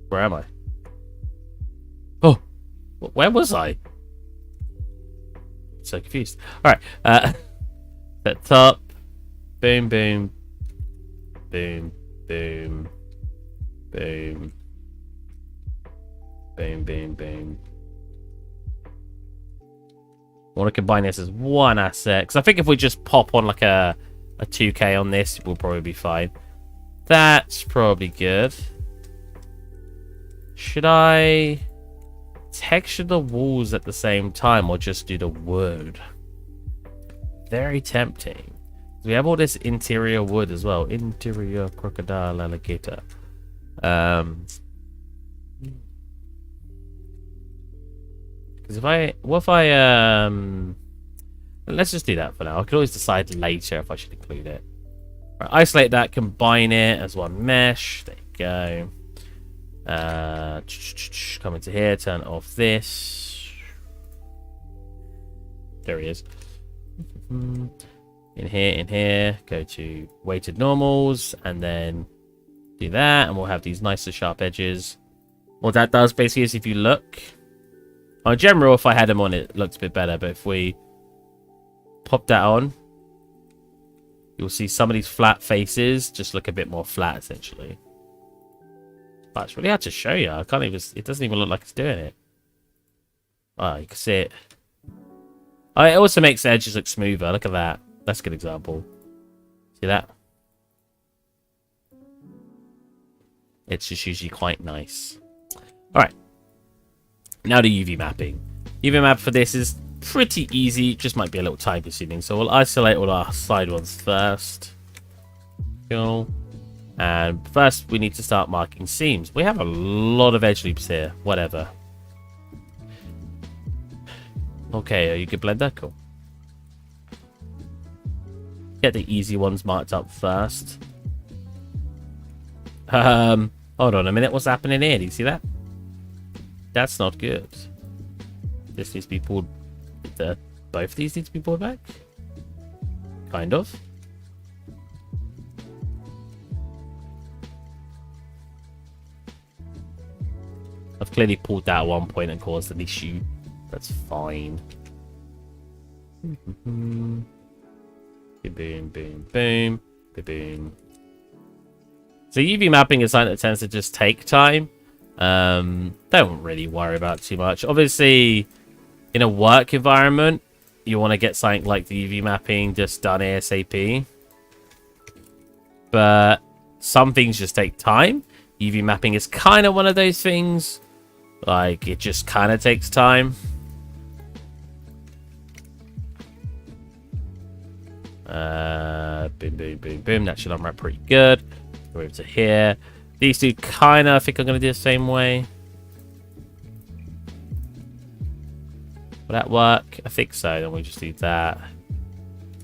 Where am I? Oh. Where was I? So confused. Alright. Set top. Boom, boom. Boom, boom. Boom. Boom, boom, boom. I want to combine this as one asset. Because I think if we just pop on like a 2K on this, we'll probably be fine. That's probably good. Should I texture the walls at the same time or just do the wood? Very tempting. We have all this interior wood as well. Interior crocodile alligator. Because what if I let's just do that for now. I can always decide later if I should include it. Right, isolate that, combine it as one mesh. There you go. Come into here, turn off this. There he is. In here, go to weighted normals, and then do that, and we'll have these nicer sharp edges. What that does basically is if you look, on general, if I had them on, it looks a bit better, but if we pop that on, you'll see some of these flat faces just look a bit more flat, essentially. But it's really hard to show you. I can't even, it doesn't even look like it's doing it. Oh, you can see it. Oh, it also makes the edges look smoother. Look at that. That's a good example. See that? It's just usually quite nice. Alright. Now the UV mapping. UV map for this is pretty easy. Just might be a little time consuming. So we'll isolate all our side ones first. Cool. And first we need to start marking seams. We have a lot of edge loops here. Whatever. Okay, are you good, Blender? Cool. Get the easy ones marked up first. Hold on a minute. What's happening here? Do you see that? That's not good. This needs to be pulled. Both of these need to be pulled back? Kind of. I've clearly pulled that at one point and caused an issue. That's fine. Boom, boom, boom, boom, boom. So UV mapping is something that tends to just take time. Don't really worry about too much. Obviously, in a work environment, you want to get something like the UV mapping just done ASAP. But some things just take time. UV mapping is kind of one of those things. Like, it just kind of takes time. Boom, boom, boom, boom. That should unwrap pretty good. Go over to here. These two kind of, I think I'm going to do the same way. Will that work? I think so. Then we just do that.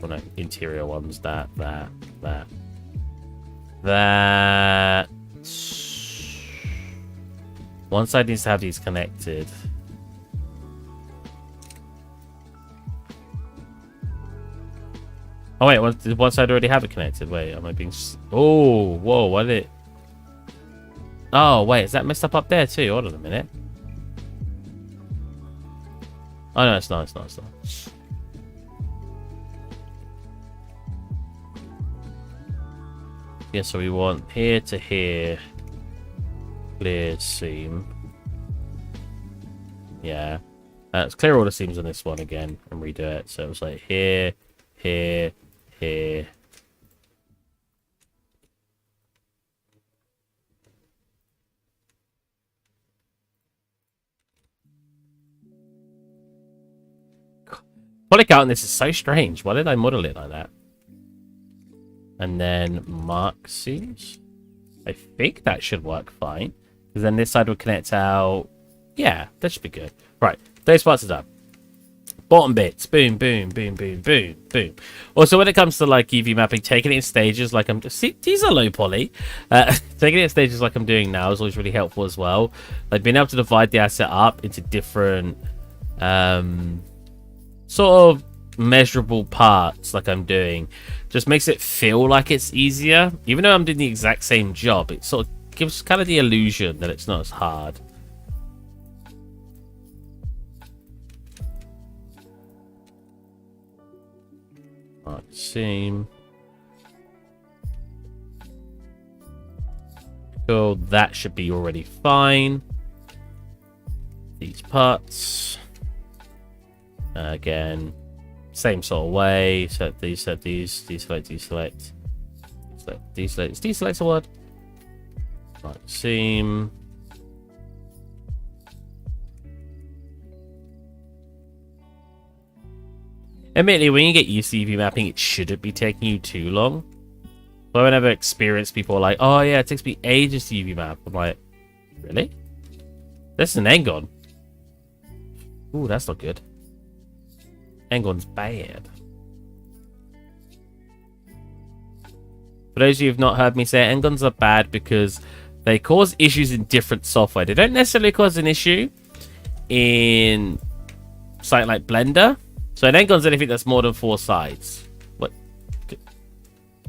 Oh no, interior ones. That. One side needs to have these connected. Oh wait, did one side already have it connected? Wait, am I being... Oh, whoa, what did it... Oh, wait, is that messed up there too? Hold on a minute. Oh no, it's not. Yeah, so we want here to here. Clear seam. Yeah. Let's clear all the seams on this one again and redo it. So it was like here, here, here. Polycount, this is so strange. Why did I model it like that? And then mark seams. I think that should work fine. Because then this side will connect out. Yeah, that should be good. Right, those parts are done. Bottom bits. Boom, boom, boom, boom, boom, boom. Also, when it comes to like UV mapping, taking it in stages like I'm... See, these are low poly. Taking it in stages like I'm doing now is always really helpful as well. Like being able to divide the asset up into different... sort of measurable parts like I'm doing just makes it feel like it's easier. Even though I'm doing the exact same job, it sort of gives kind of the illusion that it's not as hard. Right, seam. Cool, that should be already fine. These parts. Again, same sort of way. Set these, deselect, deselect. Deselect's a word. Right, seam. Admittedly, when you get used to UV mapping, it shouldn't be taking you too long. But whenever experienced people are like, oh yeah, it takes me ages to UV map. I'm like, really? This is an Engon. Ooh, that's not good. Engon's bad. For those of you who've not heard me say it, Engons are bad because they cause issues in different software. They don't necessarily cause an issue in something like Blender. So an Engon's anything that's more than 4 sides. What?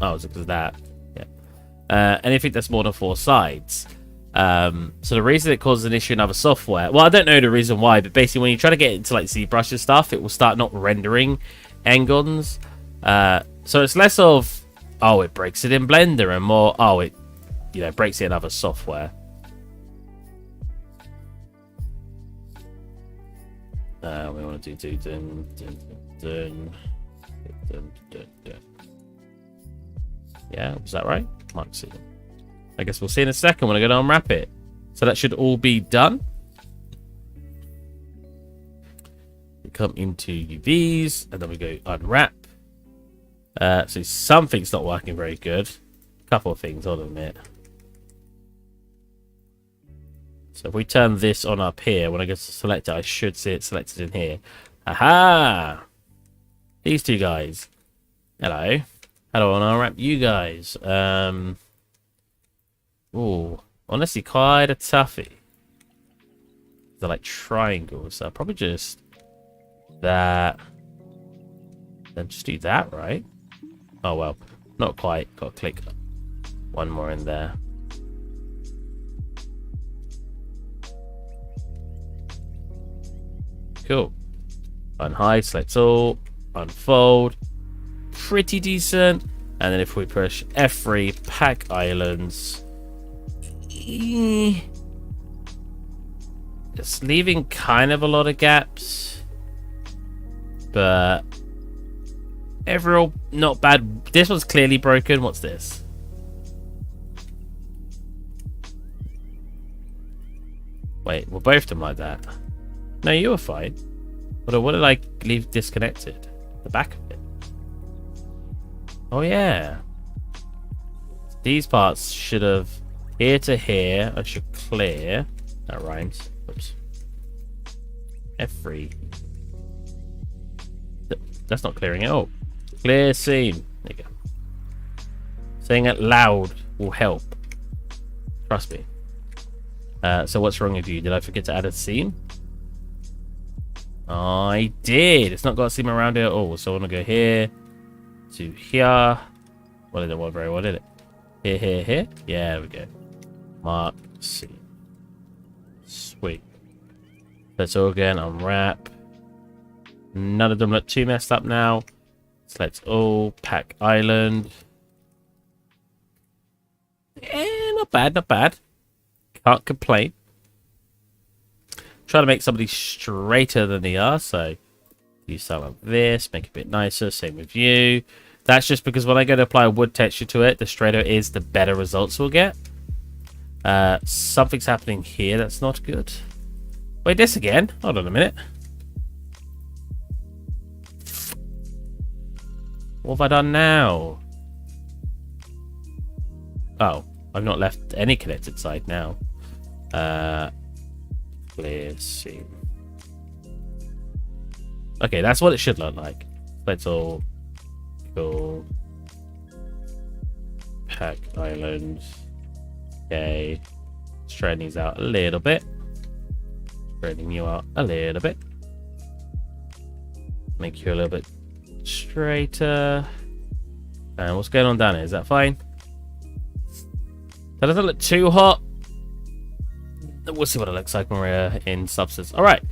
Oh, is it because of that? Yeah. Anything that's more than 4 sides. So the reason it causes an issue in other software, well, I don't know the reason why, but basically when you try to get into like ZBrush and stuff, it will start not rendering Engons. So it's less of, oh, it breaks it in Blender, and more, oh, it, you know, breaks it in other software. We want to do yeah, was that right? Might see. I guess we'll see in a second when I go to unwrap it. So that should all be done. We come into UVs, and then we go unwrap. So something's not working very good. A couple of things, I'll admit. So if we turn this on up here, when I go to select it, I should see it selected in here. Aha! These two guys. Hello. How do I unwrap you guys? Ooh, honestly, quite a toughie. They're like triangles, so I'll probably just that. Then just do that, right? Oh well, not quite. Got to click one more in there. Cool. Unhide, select all, unfold. Pretty decent. And then if we push F3, pack islands. It's leaving kind of a lot of gaps, but overall not bad. This one's clearly broken. What's this? Wait, were both of them like that? No, you were fine. What did I leave disconnected? The back of it. Oh yeah. These parts should have here to here. I should clear. That rhymes. Oops. F3. That's not clearing it. Oh, clear seam. There you go. Saying it loud will help. Trust me. So what's wrong with you? Did I forget to add a seam? I did. It's not got a seam around it at all. So I want to go here to here. What did it want? What did it? Here, here, here. Yeah, there we go. Mark seam. Sweet. Let's all again unwrap. None of them look too messed up now. So let's all pack island. Not bad, not bad. Can't complain. Try to make somebody straighter than they are, so use some of this, make it a bit nicer. Same with you. That's just because when I go to apply a wood texture to it, the straighter it is, the better results we'll get. Something's happening here that's not good. Wait, this again? Hold on a minute. What have I done now? Oh, I've not left any connected side now. Clear seam. Okay, that's what it should look like. Let's all go pack island. Okay, straighten these out a little bit. Straightening you out a little bit. Make you a little bit straighter. And what's going on down here? Is that fine? That doesn't look too hot. We'll see what it looks like when we're in substance. All right.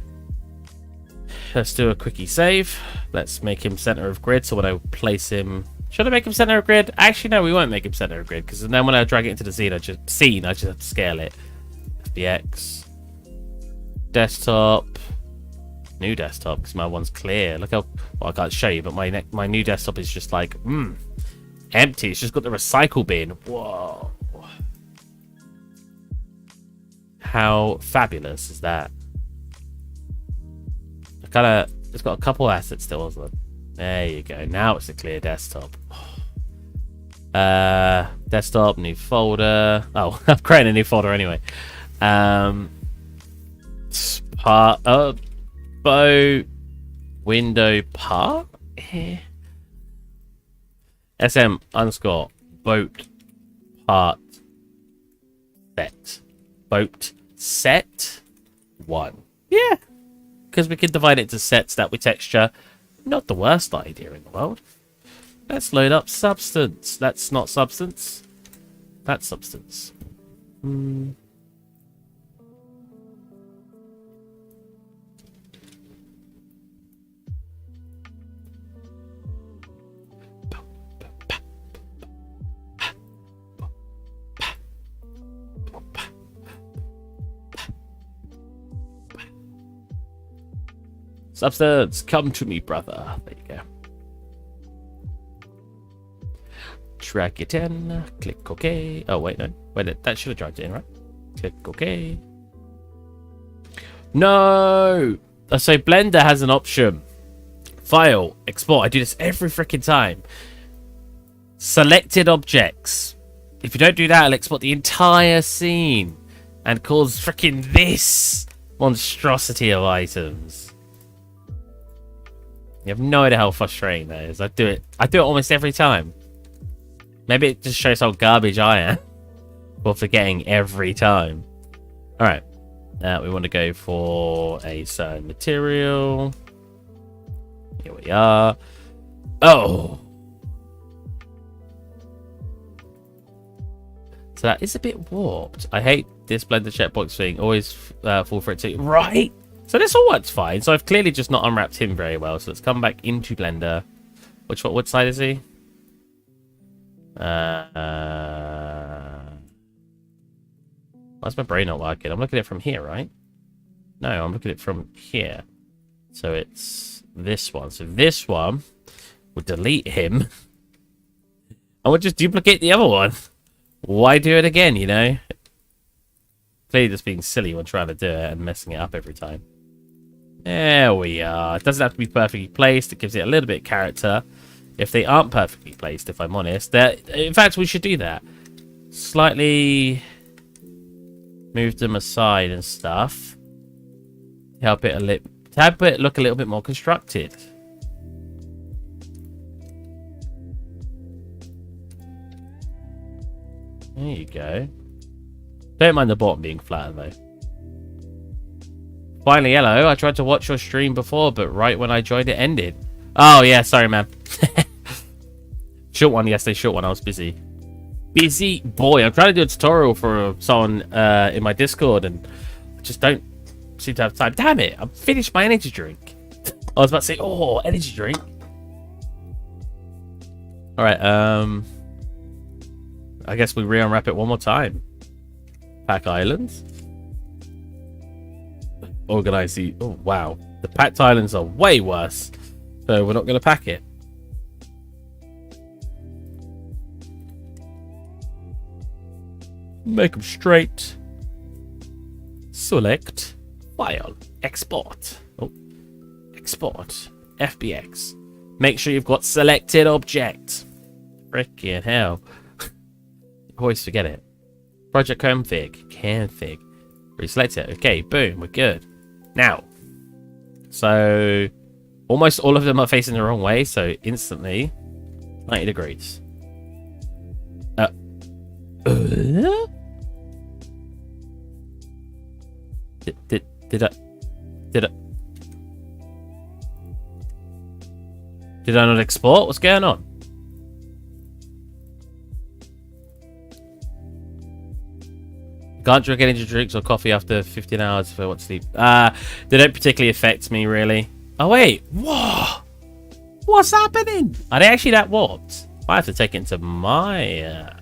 Let's do a quickie save. Let's make him center of grid. So when I place him, should I make him center of grid? Actually, no, we won't make him center of grid because then when I drag it into the scene, I just have to scale it. FBX, desktop, new desktop because my one's clear. Look how well I can't show you, but my new desktop is just like empty. It's just got the recycle bin. Whoa. How fabulous is that? It's got a couple assets still, hasn't it? There you go. Now it's a clear desktop. Desktop, new folder. Oh, I'm creating a new folder anyway. Bow window part. SM underscore boat part set. Boat set 1. Yeah, because we can divide it to sets that we texture. Not the worst idea in the world. Let's load up substance. That's not substance. That's substance. Substance, come to me, brother. There you go. Drag it in. Click OK. Oh, wait, no. Wait, that should have dragged it in, right? Click OK. No! So Blender has an option. File, export. I do this every freaking time. Selected objects. If you don't do that, it'll export the entire scene and cause freaking this monstrosity of items. You have no idea how frustrating that is. I do it almost every time. Maybe it just shows how garbage I am for forgetting every time. All right. Now we want to go for a certain material. Here we are. Oh. So that is a bit warped. I hate this blender checkbox thing. Always fall for it too. Right. So this all works fine. So I've clearly just not unwrapped him very well. So let's come back into Blender. What side is he? Why's my brain not working? I'm looking at it from here, right? No, I'm looking at it from here. So it's this one. So this one will delete him. And we'll just duplicate the other one. Why do it again, you know? Clearly just being silly when trying to do it and messing it up every time. There we are. It doesn't have to be perfectly placed. It gives it a little bit of character. If they aren't perfectly placed, if I'm honest. In fact, we should do that. Slightly move them aside and stuff. Help it look a little bit more constructed. There you go. Don't mind the bottom being flatter though. Finally, hello. I tried to watch your stream before, but right when I joined, it ended. Oh yeah, sorry, man. Short one, yesterday, short one. I was busy. Busy boy. I'm trying to do a tutorial for someone in my Discord, and I just don't seem to have time. Damn it! I've finished my energy drink. I was about to say, oh, energy drink. All right. I guess we re-unwrap it one more time. Pack Islands. Organize the... Oh, wow. The packed islands are way worse. So we're not going to pack it. Make them straight. Select. File. Export. Oh. Export. FBX. Make sure you've got selected object. Frickin' hell. Always forget it. Project config. Reselect it. Okay, boom, we're good. Now, so almost all of them are facing the wrong way, so instantly 90 degrees. Did I not export? What's going on? Can't drink energy drinks or coffee after 15 hours if I want to sleep. They don't particularly affect me, really. Oh, wait. Whoa. What's happening? Are they actually that warped? I have to take it into my...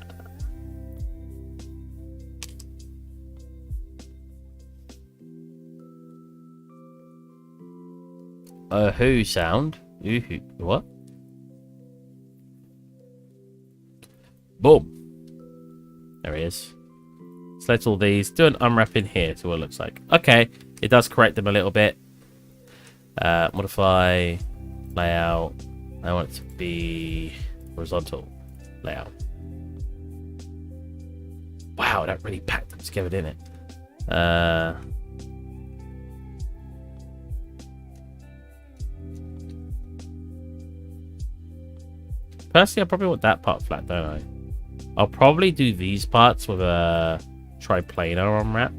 who sound? Ooh, what? Boom. There he is. Select all these. Do an unwrapping here to what it looks like. Okay. It does correct them a little bit. Modify. Layout. I want it to be horizontal. Layout. Wow, that really packed them together, didn't it? Personally, I probably want that part flat, don't I? I'll probably do these parts with a triplanar unwrap.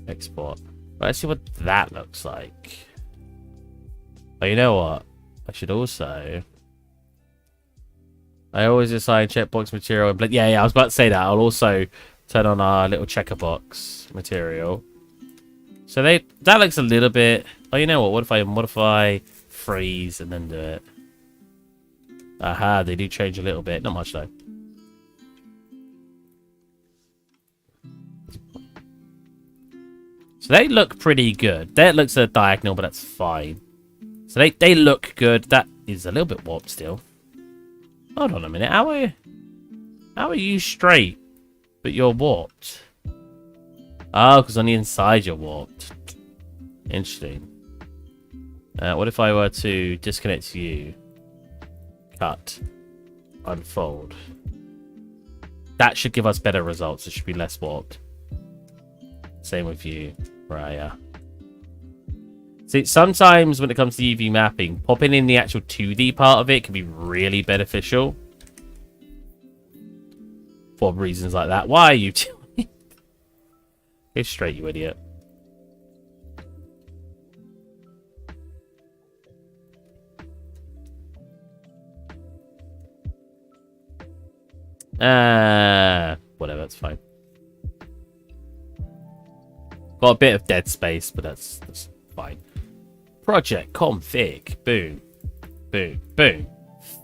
Export. Let's see what that looks like. Oh, you know what? I should also... I always assign checkbox material and yeah, I was about to say that. I'll also turn on our little checker box material. So that looks a little bit... Oh, you know what? What if I modify, freeze, and then do it? Aha, they do change a little bit. Not much, though. So they look pretty good. That looks a diagonal, but that's fine. So they look good. That is a little bit warped still. Hold on a minute. How are you straight, but you're warped? Oh, because on the inside you're warped. Interesting. What if I were to disconnect you? Cut. Unfold. That should give us better results. It should be less warped. Same with you, Raya. See, sometimes when it comes to UV mapping, popping in the actual 2D part of it can be really beneficial. For reasons like that. Why are you doing it? Go straight, you idiot. Whatever, that's fine. Got a bit of dead space, but that's fine. Project config. Boom. Boom. Boom.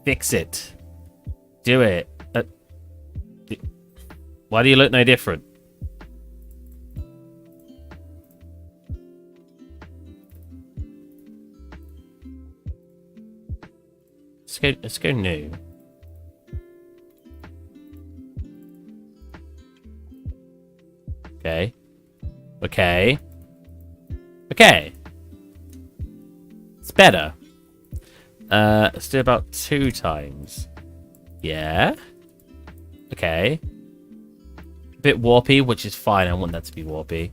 Fix it. Do it. Why do you look no different? Let's go new. Okay. Okay. Okay. It's better. Let's do about 2 times. Yeah. Okay. A bit warpy, which is fine. I want that to be warpy.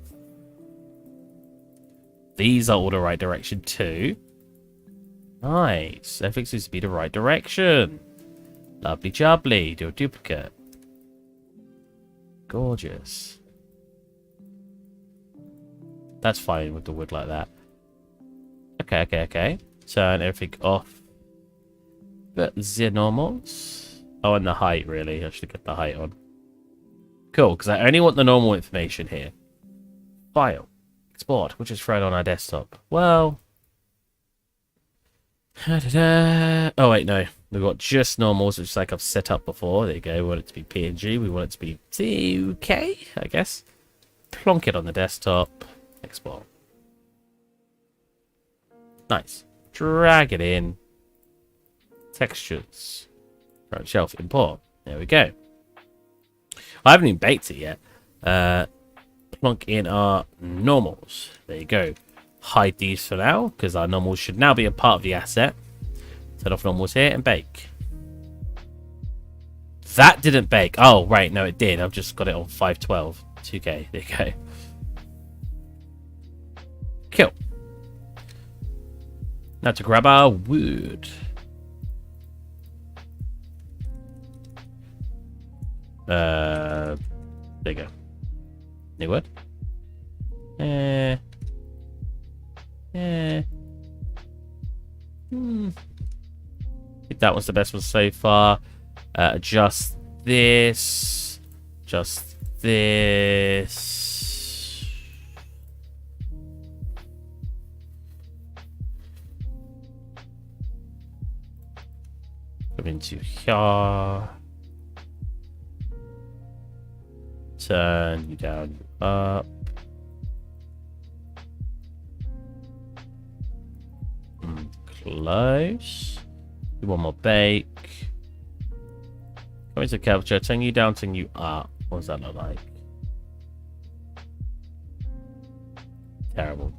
These are all the right direction too. Nice. Everything seems to be the right direction. Lovely jubbly. Do a duplicate. Gorgeous. That's fine with the wood like that. Okay. Turn everything off. But the normals. Oh, and the height, really. I should get the height on. Cool, because I only want the normal information here. File. Export, which is thrown on our desktop. Well. Oh, wait, no. We've got just normals, which is like I've set up before. There you go. We want it to be PNG. We want it to be CK, I guess. Plonk it on the desktop. Export. Nice. Drag it in. Textures. Right, shelf. Import. There we go. I haven't even baked it yet. Plonk in our normals. There you go. Hide these for now, because our normals should now be a part of the asset. Turn off normals here and bake. That didn't bake. Oh, right. No, it did. I've just got it on 512. 2K. There you go. Cool. Now to grab our wood. There you go. New wood. I think that one's the best one so far. Adjust this. Just this. Come into here. Turn you down, you up. Close. Do one more bake. Come into capture. Turn you down, turn you up. What does that look like? Terrible.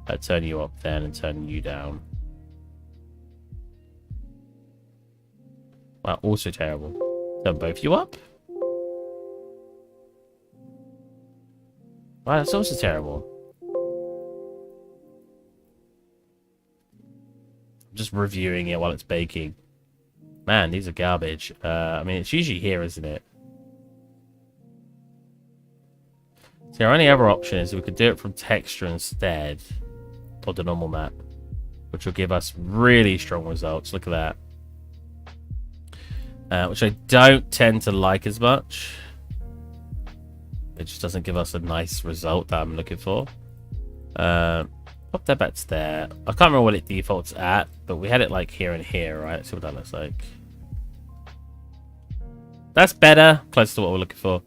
I turn you up then and turn you down. Wow, also terrible. Turn both you up. Wow, that's also terrible. I'm just reviewing it while it's baking. Man, these are garbage. I mean, it's usually here, isn't it? So our only other option is we could do it from texture instead. Or the normal map. Which will give us really strong results. Look at that. Which I don't tend to like as much. It just doesn't give us a nice result that I'm looking for. Pop that back to there. I can't remember what it defaults at, but we had it like here and here, right? Let's see what that looks like. That's better. Close to what we're looking for.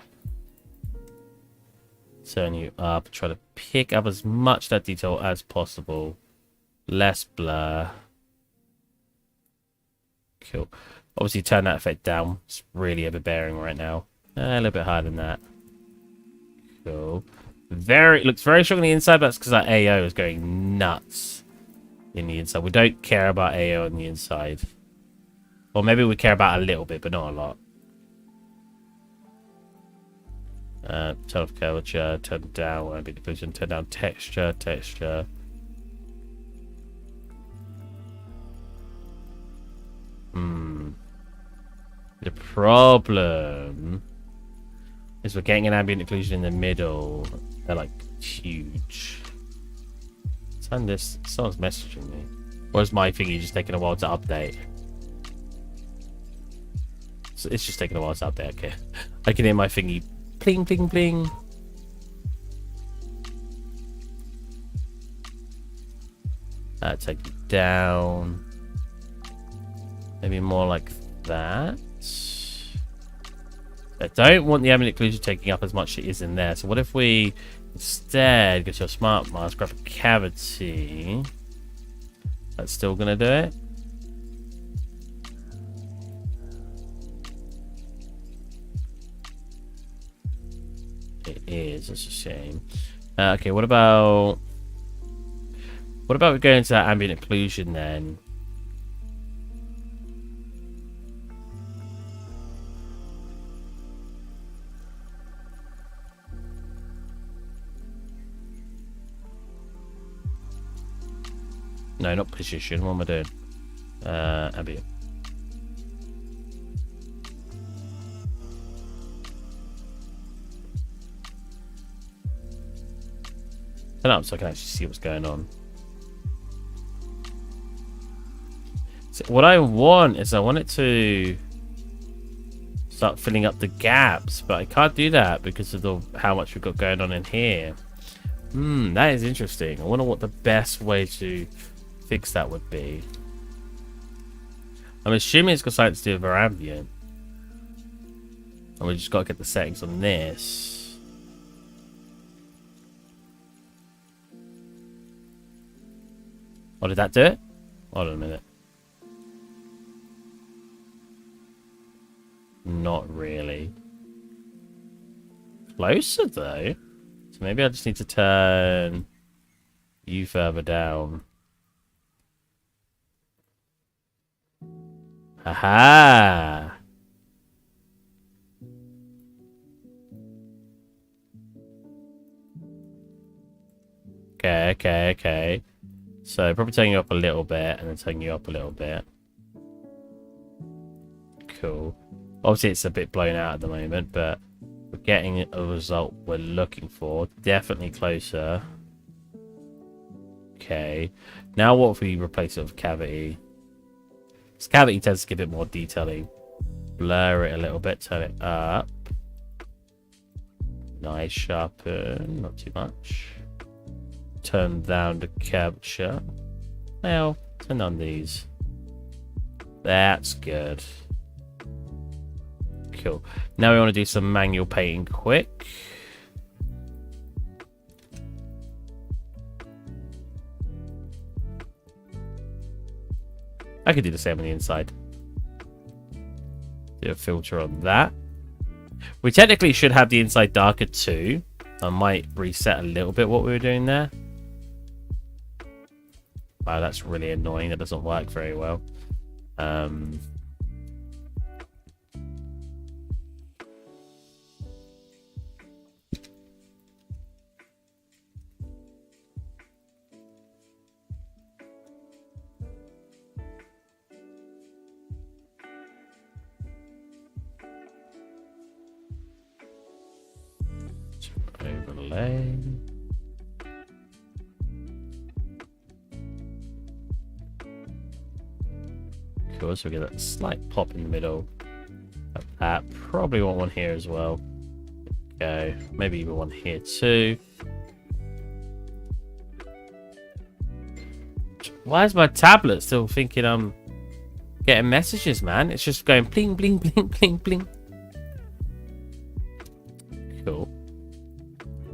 Turn you up. Try to pick up as much of that detail as possible. Less blur. Cool. Obviously, turn that effect down. It's really overbearing right now. A little bit higher than that. Cool. It looks very strong on the inside, but that's because our AO is going nuts in the inside. We don't care about AO on the inside. Or maybe we care about a little bit, but not a lot. Turn off curvature, turn down ambient occlusion, turn down texture. The problem is we're getting an ambient occlusion in the middle. They're like huge. Turn this. Someone's messaging me. Or is my thingy just taking a while to update? So it's just taking a while to update. Okay. I can hear my thingy. Pling, pling, pling. Take it down. Maybe more like that. I don't want the ambient occlusion taking up as much as it is in there. So what if we instead go to your smart mask, grab a cavity? That's still gonna do it. is. That's a shame. Okay, what about we go into that ambient occlusion then? No, not position. What am I doing? Ambient. Turn up so I can actually see what's going on. So what I want is I want it to start filling up the gaps, but I can't do that because of how much we've got going on in here. That is interesting. I wonder what the best way to fix that would be. I'm assuming it's got something to do with our ambient. And we just got to get the settings on this. Oh, did that do it? Hold on a minute. Not really. Closer though. So maybe I just need to turn you further down. Aha! Okay. So probably turning you up a little bit and then turning you up a little bit. Cool. Obviously it's a bit blown out at the moment, but we're getting a result we're looking for. Definitely closer. Okay. Now what if we replace it with cavity? This cavity tends to give it more detailing. Blur it a little bit, turn it up. Nice, sharpen, not too much. Turn down the capture. Now, turn on these. That's good. Cool. Now we want to do some manual painting quick. I could do the same on the inside. Do a filter on that. We technically should have the inside darker too. I might reset a little bit what we were doing there. Wow, that's really annoying. That doesn't work very well. Overlay. Cool, so we get that slight pop in the middle of that. Probably want one here as well. Okay, maybe even one here too. Why is my tablet still thinking I'm getting messages, man? It's just going bling, bling, bling, bling, bling. Cool.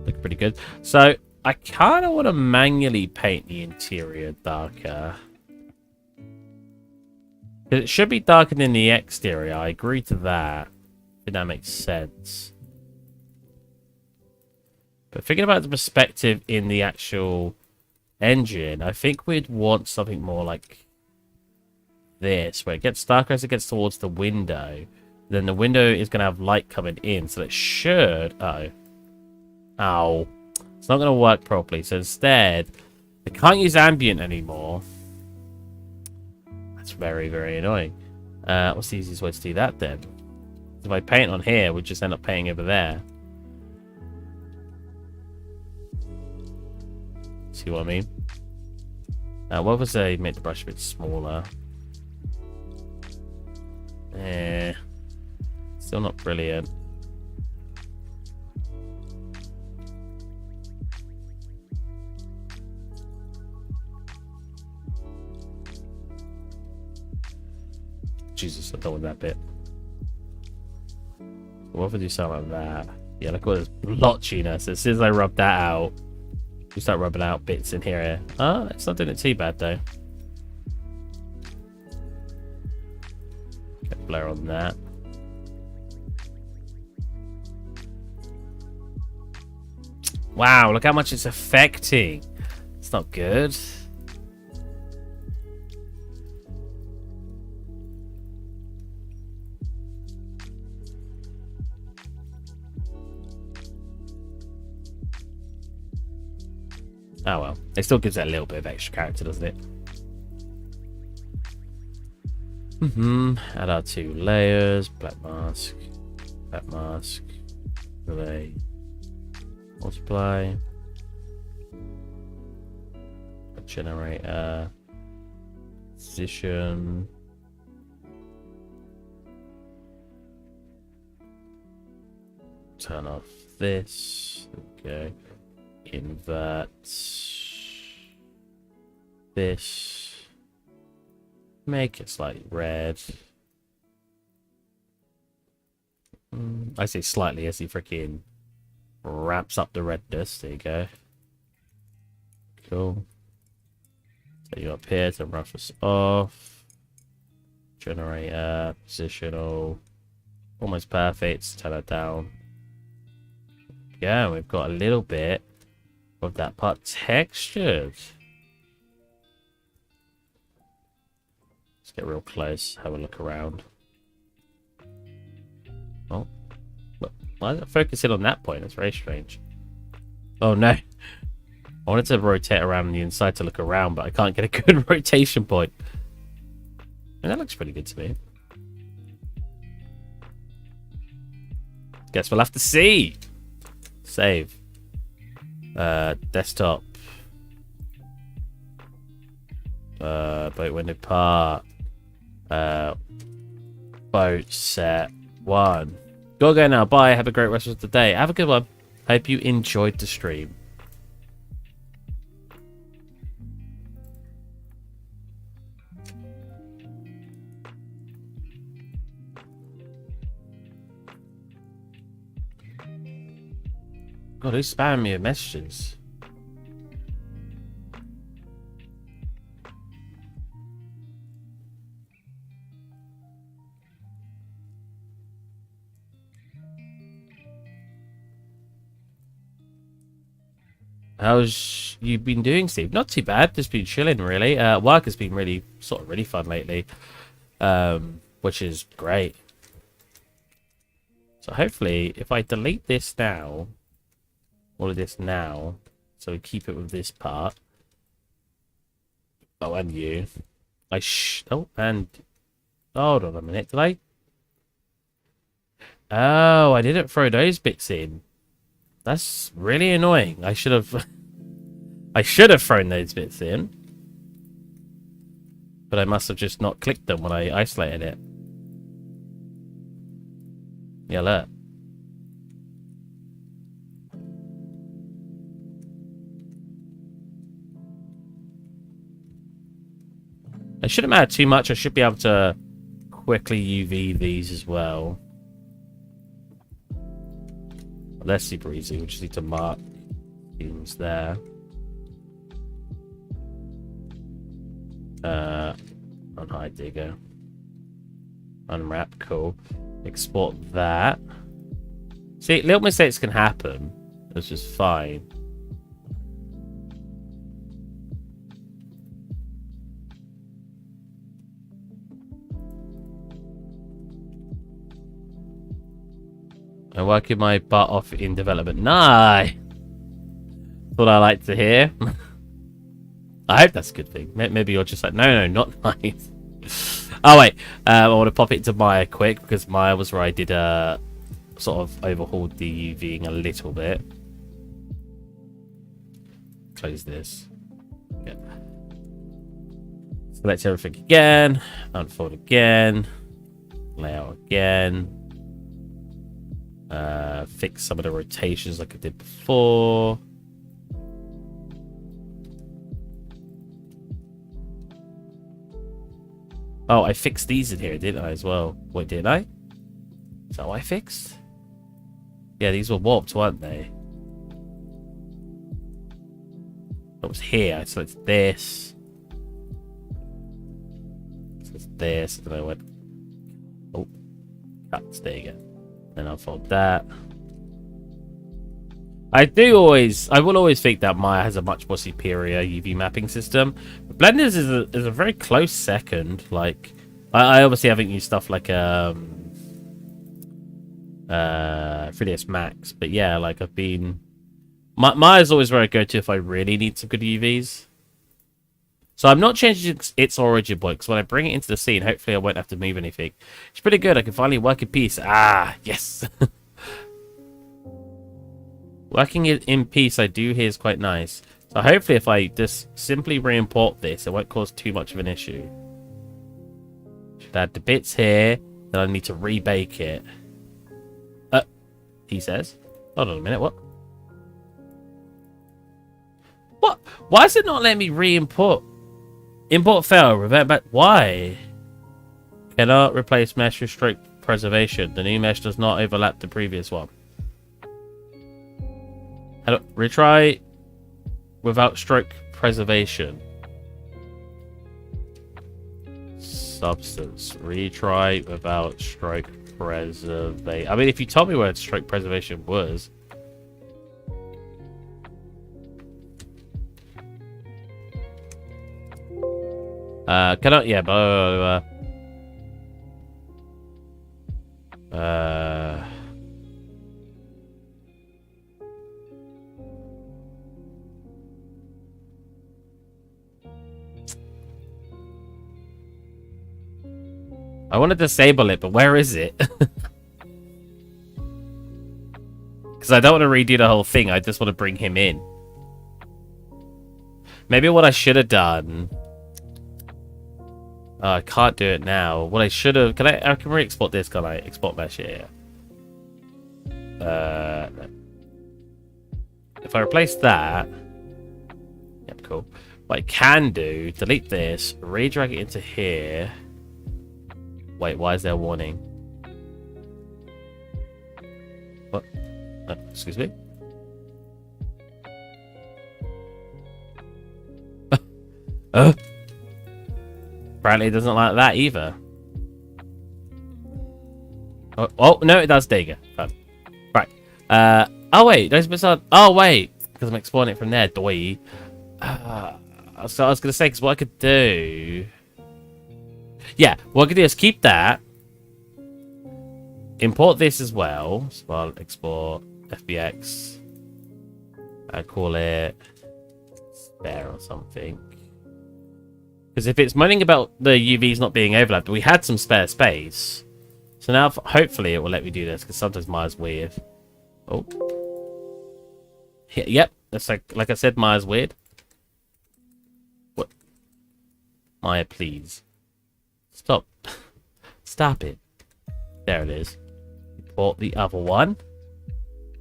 Look pretty good. So I kind of want to manually paint the interior darker. It should be darker than the exterior. I agree to that. I think that makes sense. But thinking about the perspective in the actual engine, I think we'd want something more like this, where it gets darker as it gets towards the window. Then the window is going to have light coming in, so it should... Ow. It's not going to work properly. So instead, I can't use ambient anymore. That's very, very annoying. What's the easiest way to do that then? If I paint on here, we just end up painting over there. See what I mean? What was I make the brush a bit smaller? Still not brilliant. Jesus, I don't want that bit. What if I do something like that? Yeah, look at this blotchiness. As soon as I rub that out, you start rubbing out bits in here. Oh, it's not doing it too bad though. Get blur on that. Wow, look how much it's affecting. It's not good. Oh well. It still gives it a little bit of extra character, doesn't it? Add our 2 layers. Black mask. Black mask. Relay. Multiply. Generator. Position. Turn off this. Okay. Invert this. Make it slightly red. I say slightly as he freaking wraps up the redness. There you go. Cool. Take you up here to rough this off. Generator, positional. Almost perfect. Turn that down. Yeah, we've got a little bit of that part textured. Let's get real close, have a look around. Oh, why is it focusing on that point? That's very strange. Oh no. I wanted to rotate around on the inside to look around, but I can't get a good rotation point. And that looks pretty good to me. Guess we'll have to see. Save. Desktop. Boat window part. Boat set 1. Go now. Bye. Have a great rest of the day. Have a good one. Hope you enjoyed the stream. God, who's spamming me with messages? How's you been doing, Steve? Not too bad. Just been chilling, really. Work has been really fun lately, which is great. So hopefully, if I delete this now, all of this now, so we keep it with this part. Oh, and you. And hold on a minute, did I? Oh, I didn't throw those bits in. That's really annoying. I should have thrown those bits in. But I must have just not clicked them when I isolated it. Yeah, look. It shouldn't matter too much. I should be able to quickly UV these as well. That's super easy. We just need to mark things there. Unhide digger. Unwrap, cool. Export that. See, little mistakes can happen. It's just fine. I'm working my butt off in development. Nah. What I like to hear. I hope that's a good thing. Maybe you're just like, no, not nice. Oh, wait. I want to pop it to Maya quick because Maya was where I did sort of overhauled the UVing a little bit. Close this. Yeah. Select everything again. Unfold again. Layout again. Fix some of the rotations like I did before. Oh, I fixed these in here, didn't I, as well? Wait, did I? Is that what I fixed? Yeah, these were warped, weren't they? That was here. I selected this. So this. And then I went... Oh. Cuts. There you go. Then I'll fold that. I will always think that Maya has a much more superior UV mapping system. Blenders is a very close second. Like, I obviously haven't used stuff like 3ds Max, but yeah, like I've been. Maya's always where I go to if I really need some good UVs. So I'm not changing its origin point, because when I bring it into the scene, hopefully I won't have to move anything. It's pretty good. I can finally work in peace. Ah, yes. Working it in peace, I do hear, is quite nice. So hopefully if I just simply re-import this, it won't cause too much of an issue. Should add the bits here, then I need to rebake it. He says. Hold on a minute, what? What? Why is it not letting me re-import? Import fail, revert back. Why? Cannot replace mesh with stroke preservation. The new mesh does not overlap the previous one. Hello, retry without stroke preservation. Substance. Retry without stroke preservation. I mean, if you told me where stroke preservation was. Cannot, yeah, blah, blah, blah. I want to disable it, but where is it? Because I don't want to redo the whole thing. I just want to bring him in. Maybe what I should have done... I can't do it now. What I should have... I can re-export this, can I? Export mesh here. No. If I replace that... Yep, cool. What I can do, delete this, re-drag it into here... Wait, why is there a warning? What? Excuse me? Apparently it doesn't like that either. Oh no, it does. There you go. Right. Oh wait, those bits are... Oh wait, because I'm exporting it from there. Doi. So I was going to say, because what I could do... Yeah, what I could do is keep that. Import this as well. So I'll export FBX. I call it spare or something. Because if it's moaning about the UVs not being overlapped, we had some spare space. So now hopefully it will let me do this, because sometimes Maya's weird. Oh. Yep, that's like I said, Maya's weird. What? Maya, please. Stop. Stop it. There it is. Import the other one.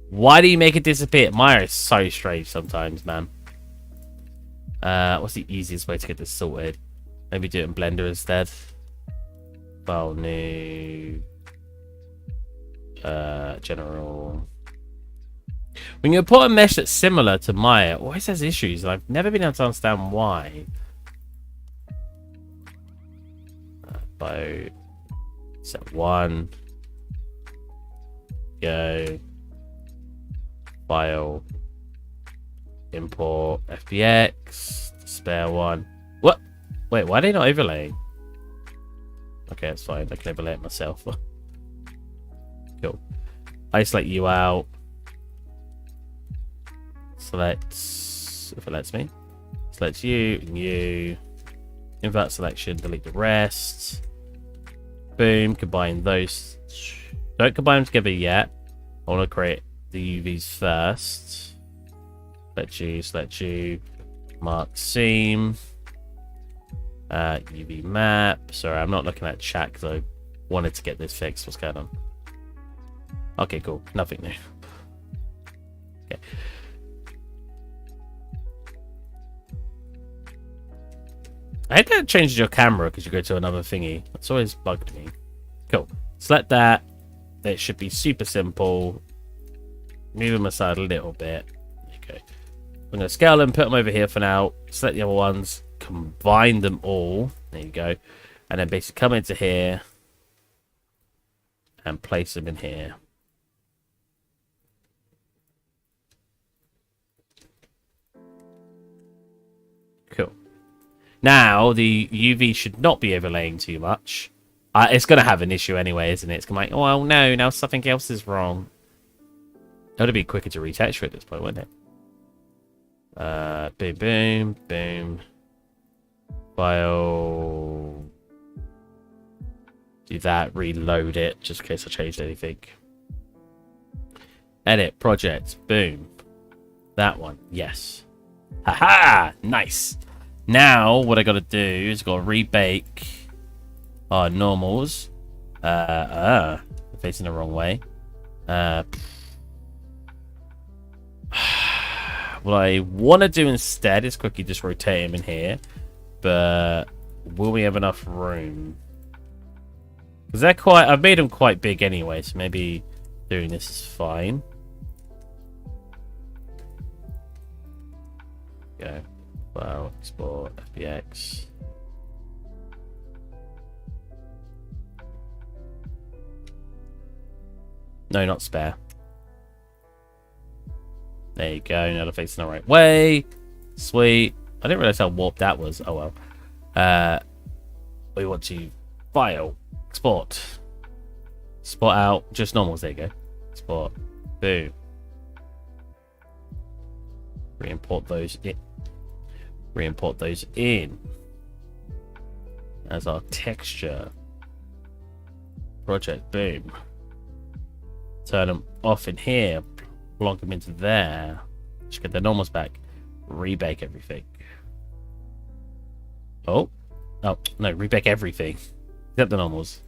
Why do you make it disappear? Maya is so strange sometimes, man. What's the easiest way to get this sorted? Maybe do it in Blender instead. File new. General. When you import a mesh that's similar to Maya, it always has issues, and I've never been able to understand why. Set 1. Go. File. Import FBX. Spare one. What? Wait, why are they not overlaying? Okay, that's fine. I can overlay it myself. Cool. Isolate you out. Select. If it lets me. Select you and you. Invert selection. Delete the rest. Boom. Combine those. Don't combine them together yet. I want to create the UVs first. Select you. Mark seam. UV map. Sorry, I'm not looking at chat because I wanted to get this fixed. What's going on? Okay, cool. Nothing new. Okay. I hate that it changes your camera because you go to another thingy. That's always bugged me. Cool. Select that. It should be super simple. Move them aside a little bit. Okay. I'm going to scale them, put them over here for now. Select the other ones. Combine them all. There you go. And then basically come into here. And place them in here. Now, the UV should not be overlaying too much. It's going to have an issue anyway, isn't it? It's going to be like, oh, no, now something else is wrong. It would be quicker to retexture at this point, wouldn't it? Boom, boom, boom. File. Do that, reload it, just in case I changed anything. Edit, project, boom. That one, yes. Haha, nice. Now, what I gotta do is gotta rebake our normals. Facing the wrong way. What I want to do instead is quickly just rotate him in here. But will we have enough room? Because they're quite... I've made them quite big anyway, so maybe doing this is fine. Go. File, export, FBX. No, not spare. There you go. Now they're facing the right way. Sweet. I didn't realize how warped that was. Oh well. We want to file, export, spot out just normals. There you go. Export. Boom. Re-import those in. Re-import those in as our texture. Project. Boom. Turn them off in here. Plonk them into there. Just get the normals back. Rebake everything. Oh. Oh, no. Rebake everything. Except the normals.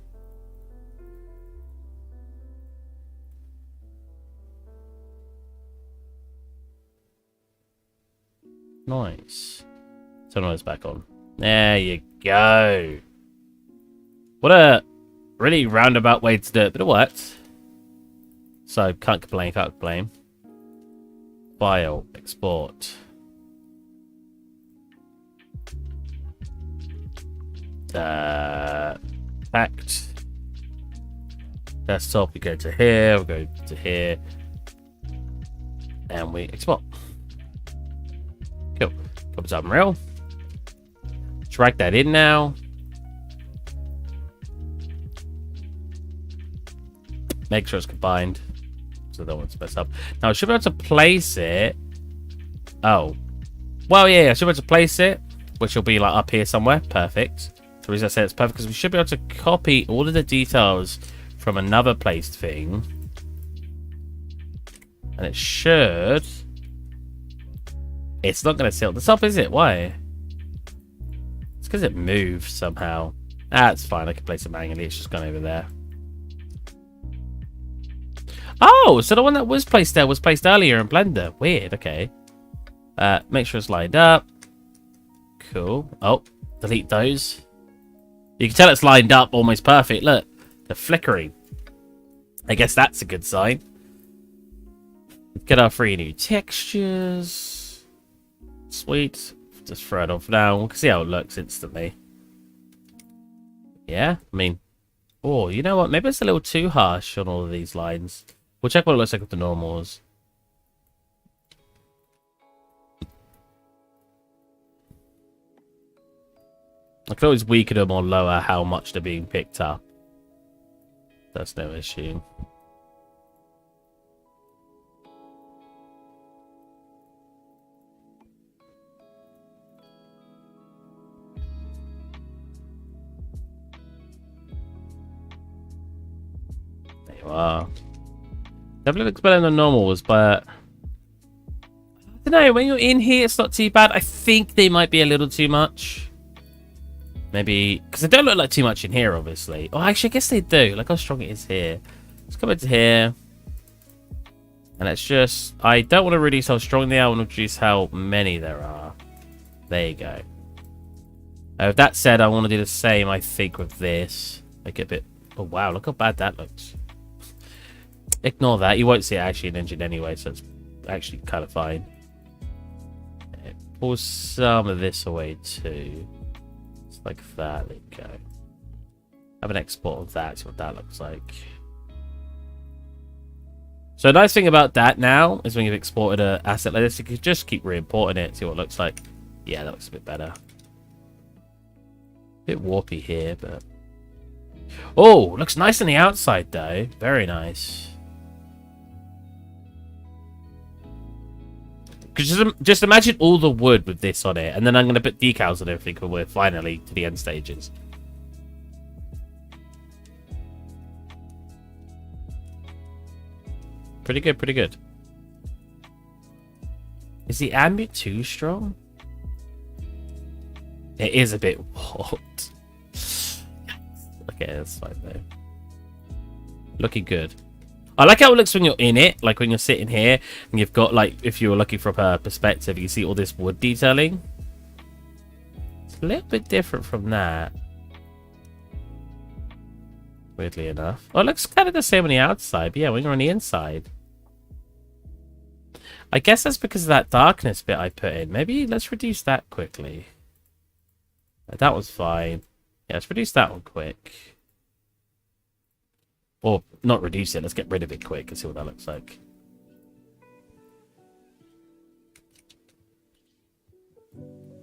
Nice. Turn all this back on. There you go. What a really roundabout way to do it, but it worked. So, can't complain, can't complain. File, export. Packed. Desktop, we go to here, we go to here. And we export. Cool. Comes up real. Drag that in now. Make sure it's combined. So I don't want to mess up. Now I should be able to place it. Oh. Well, yeah, I should be able to place it. Which will be like up here somewhere. Perfect. The reason I say it's perfect because we should be able to copy all of the details from another placed thing. And it should... It's not going to tilt this up, is it? Why? It's because it moved somehow. That's fine. I can place it manually. It's just gone over there. Oh, so the one that was placed there was placed earlier in Blender. Weird. Okay. Make sure it's lined up. Cool. Oh, delete those. You can tell it's lined up almost perfect. Look, the flickering. I guess that's a good sign. Get our 3 new textures. Sweet. Just throw it off now. We can see how it looks instantly. Yeah, I mean... Oh, you know what? Maybe it's a little too harsh on all of these lines. We'll check what it looks like with the normals. I can always weaken them or lower how much they're being picked up. That's no issue. There you are. Definitely looks better than normals, but... I don't know, when you're in here, it's not too bad. I think they might be a little too much. Maybe, because they don't look like too much in here, obviously. Oh, actually, I guess they do. Look how strong it is here. Let's come into here. And it's just, I don't want to reduce how strong they are. I want to reduce how many there are. There you go. With that said, I want to do the same, I think, with this. Make it a bit, oh wow, look how bad that looks. Ignore that. You won't see it actually in engine anyway, so it's actually kind of fine. Pull some of this away too. Like that, there you go. Have an export of that, see what that looks like. So a nice thing about that now is when you've exported an asset like this, you can just keep re-importing it, see what it looks like. Yeah, that looks a bit better. Bit warpy here, but... Oh, looks nice on the outside, though. Very nice. Just imagine all the wood with this on it, and then I'm going to put decals on everything when we're finally to the end stages. Pretty good, pretty good. Is the ambient too strong? It is a bit warped. Okay, that's fine though. Looking good. I like how it looks when you're in it, like when you're sitting here and you've got, like, if you were looking from her perspective, you see all this wood detailing. It's a little bit different from that. Weirdly enough. Oh, it looks kind of the same on the outside, but yeah, when you're on the inside. I guess that's because of that darkness bit I put in. Maybe let's reduce that quickly. That was fine. Yeah, let's reduce that one quick. Or not reduce it, let's get rid of it quick and see what that looks like.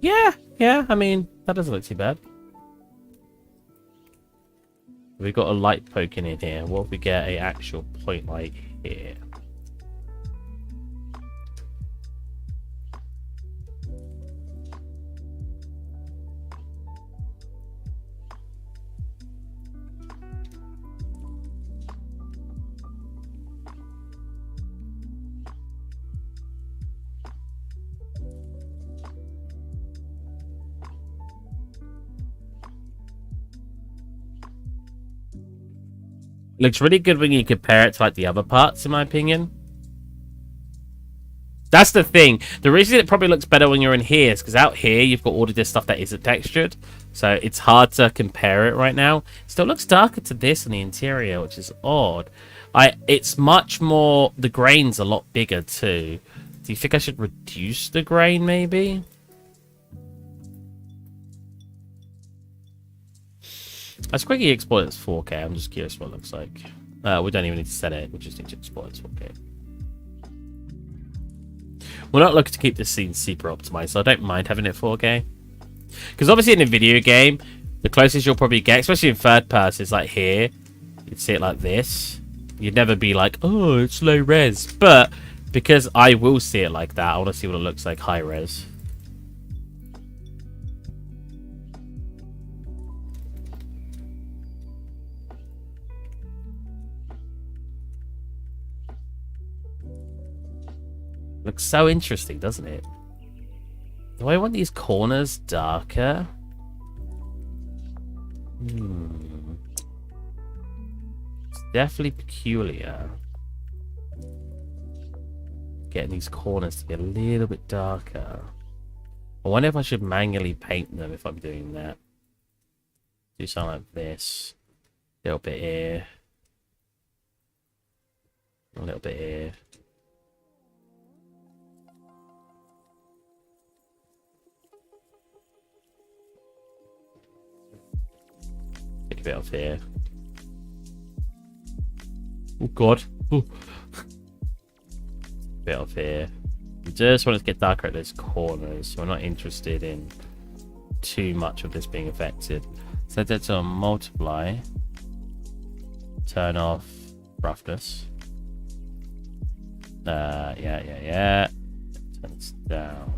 Yeah, I mean, that doesn't look too bad. We've got a light poking in here. What if we get an actual point light here? Looks really good when you compare it to like the other parts, in my opinion. That's the thing. The reason it probably looks better when you're in here is because out here you've got all of this stuff that isn't textured. So it's hard to compare it right now. Still looks darker to this on the interior, which is odd. It's much more... The grain's a lot bigger too. Do you think I should reduce the grain maybe? Let's quickly export it as 4K. I'm just curious what it looks like. We don't even need to set it. We just need to export it as 4K. We're not looking to keep this scene super optimized, so I don't mind having it 4K. Because obviously in a video game, the closest you'll probably get, especially in third person, is like here. You'd see it like this. You'd never be like, oh, it's low res. But because I will see it like that, I want to see what it looks like high res. Looks so interesting, doesn't it? Do I want these corners darker? It's definitely peculiar. Getting these corners to be a little bit darker. I wonder if I should manually paint them if I'm doing that. Do something like this. A little bit here. A little bit here. Take a bit off here. Oh god. Ooh. Bit off here. We just want to get darker at those corners, so we're not interested in too much of this being affected. Set that to multiply. Turn off roughness. Yeah. Turn this down.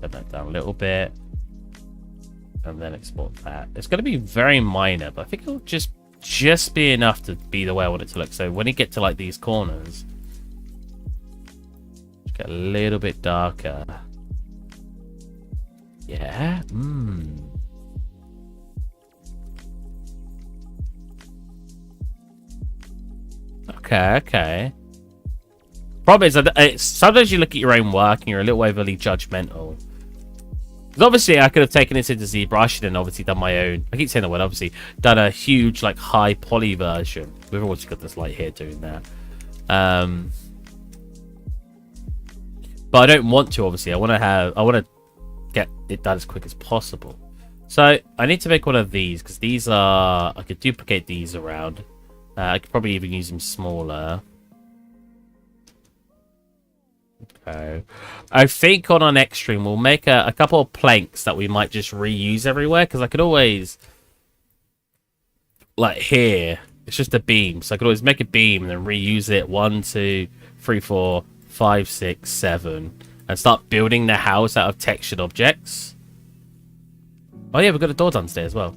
Turn that down a little bit. And then export that. It's going to be very minor, but I think it'll just be enough to be the way I want it to look. So when you get to like these corners, just get a little bit darker. Yeah. Okay. Problem is, sometimes you look at your own work and you're a little overly judgmental. Because obviously I could have taken this into ZBrush and obviously done my own. I keep saying the word obviously. Done a huge like high poly version. We've always got this light here doing that. But I don't want to obviously. I want to get it done as quick as possible. So I need to make one of these because these are. I could duplicate these around. I could probably even use them smaller. Okay. I think on our next stream we'll make a couple of planks that we might just reuse everywhere, because I could always, like here, it's just a beam, so I could always make a beam and then reuse it 1, 2, 3, 4, 5, 6, 7, and start building the house out of textured objects. Oh yeah, we've got a door downstairs as well.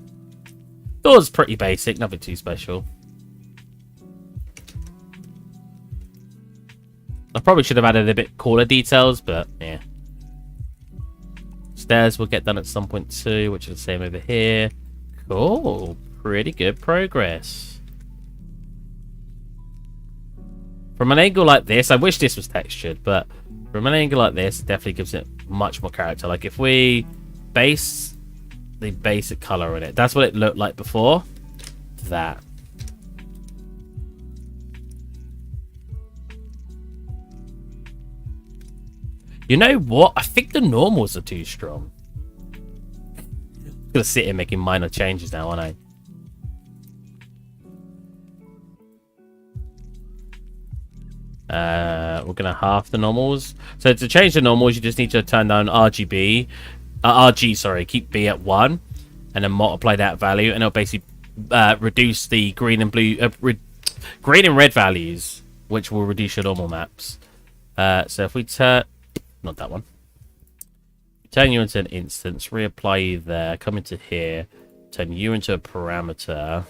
Door's pretty basic, nothing too special. I probably should have added a bit cooler details, but yeah. Stairs will get done at some point too, which is the same over here. Cool. Pretty good progress. From an angle like this, I wish this was textured, but from an angle like this, it definitely gives it much more character. Like if we base the basic color in it, that's what it looked like before. That. You know what? I think the normals are too strong. I'm gonna sit here making minor changes now, aren't I? We're gonna half the normals. So to change the normals, you just need to turn down RGB. RG, sorry, keep B at 1, and then multiply that value, and it'll basically reduce the green and blue, green and red values, which will reduce your normal maps. So if we turn, not that one, turn you into an instance, reapply you there, come into here, turn you into a parameter,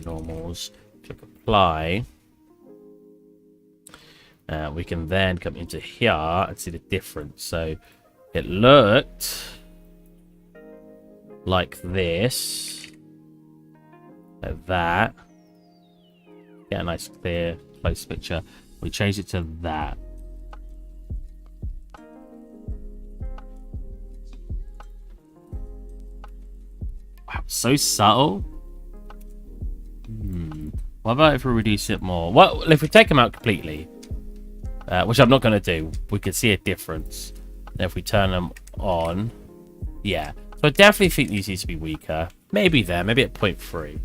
normals, click apply. We can then come into here and see the difference. So it looked like this, like that. Get a nice clear close picture. We change it to that. Wow, so subtle. What about if we reduce it more? Well, if we take them out completely, which I'm not going to do, we can see a difference. And if we turn them on, yeah. So I definitely think these need to be weaker. Maybe there, maybe at 0.3.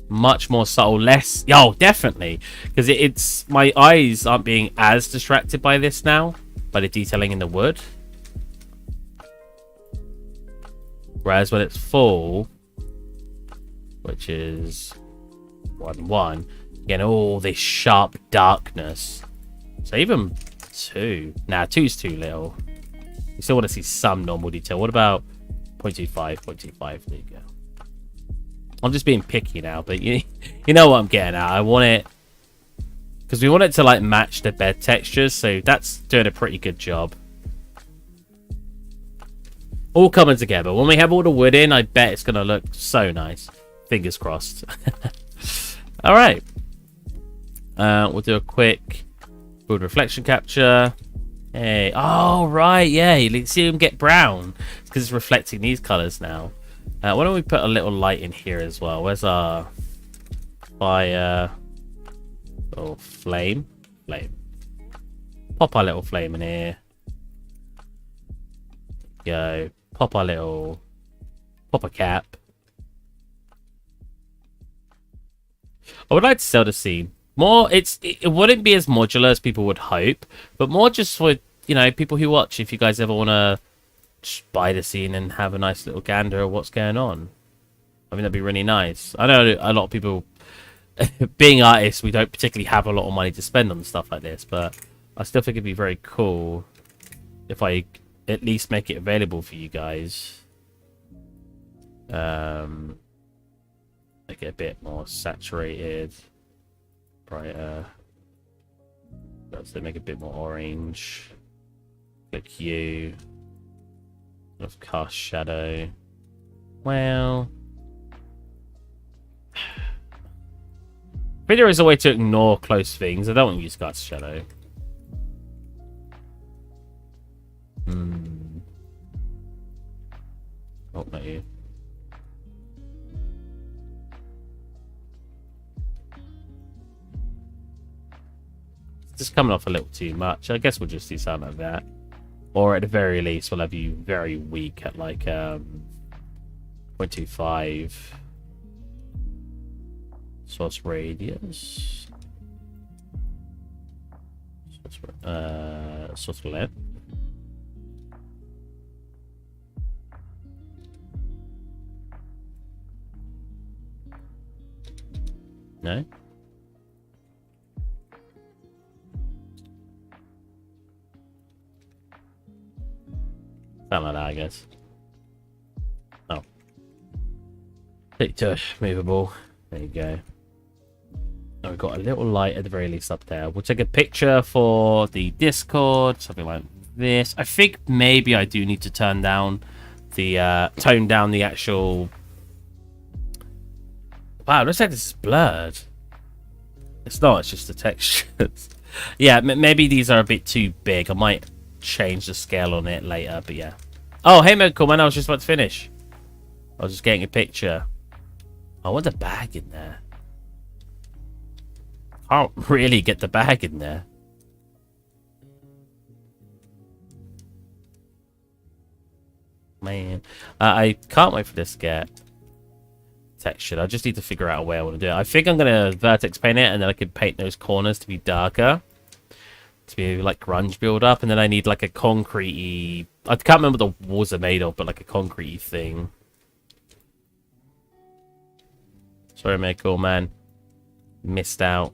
Much more subtle, less. Oh, definitely, because it's my eyes aren't being as distracted by this now, by the detailing in the wood. Whereas when it's full, which is 1-1, again, all this sharp darkness. So even 2. Nah, 2's too little. You still want to see some normal detail. What about 0.25? 0.25. There you go. I'm just being picky now, but you know what I'm getting at. I want it because we want it to like match the bed textures, so that's doing a pretty good job. All coming together. When we have all the wood in, I bet it's gonna look so nice. Fingers crossed. All right. We'll do a quick wood reflection capture. Hey, oh right, yeah. You see him get brown because it's reflecting these colors now. Why don't we put a little light in here as well? Where's our fire? Oh, flame. Pop our little flame in here. Go. Pop a cap. I would like to sell the scene more. It wouldn't be as modular as people would hope, but more just for, you know, people who watch. If you guys ever want to buy the scene and have a nice little gander of what's going on, I mean, that'd be really nice. I know a lot of people, being artists, we don't particularly have a lot of money to spend on stuff like this, but I still think it'd be very cool if I at least make it available for you guys. Make it a bit more saturated, brighter. Let's make it a bit more orange. Click you. Let's cast shadow. Well, video is a way to ignore close things. I don't want to use cast shadow. Oh, not you. It's just coming off a little too much. I guess we'll just do something like that. Or at the very least, we'll have you very weak at like 0.25 source radius. Sort of lit. No? Something like that, I guess. Oh. Big tush, movable. There you go. And we've got a little light at the very least up there. We'll take a picture for the Discord, something like this. I think maybe I do need to tone down the actual. Wow, looks like this is blurred. It's not, it's just the textures. Yeah, maybe these are a bit too big. I might change the scale on it later, but yeah. Oh, hey, Medical Man, I was just about to finish. I was just getting a picture. I want the bag in there. Can't really get the bag in there. Man, I can't wait for this to get textured. I just need to figure out a way I want to do it. I think I'm going to vertex paint it, and then I can paint those corners to be darker. To be like grunge build up, and then I need like a concrete-y... I can't remember what the walls are made of, but like a concrete thing. Sorry, Medical Man. Missed out.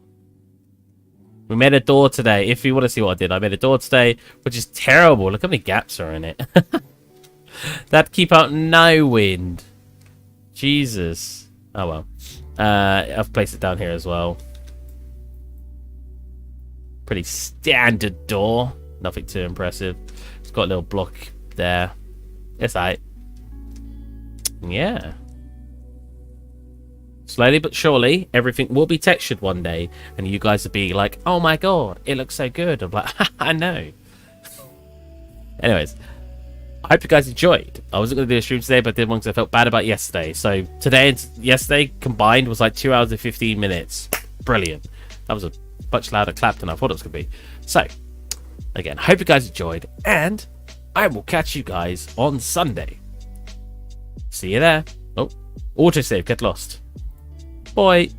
We made a door today. If you want to see what I did, I made a door today, which is terrible. Look how many gaps are in it. That'd keep out no wind. Jesus. Oh, well. I've placed it down here as well. Pretty standard door. Nothing too impressive. It's got a little block there. It's alright. Yeah. Slowly but surely, everything will be textured one day, and you guys will be like, oh my god, it looks so good. I'm like, I know. Anyways, I hope you guys enjoyed. I wasn't going to do a stream today, but I did one because I felt bad about yesterday. So today and yesterday combined was like 2 hours and 15 minutes. Brilliant. That was a much louder clap than I thought it was going to be. So, again, hope you guys enjoyed, and I will catch you guys on Sunday. See you there. Oh, autosave, get lost. Bye.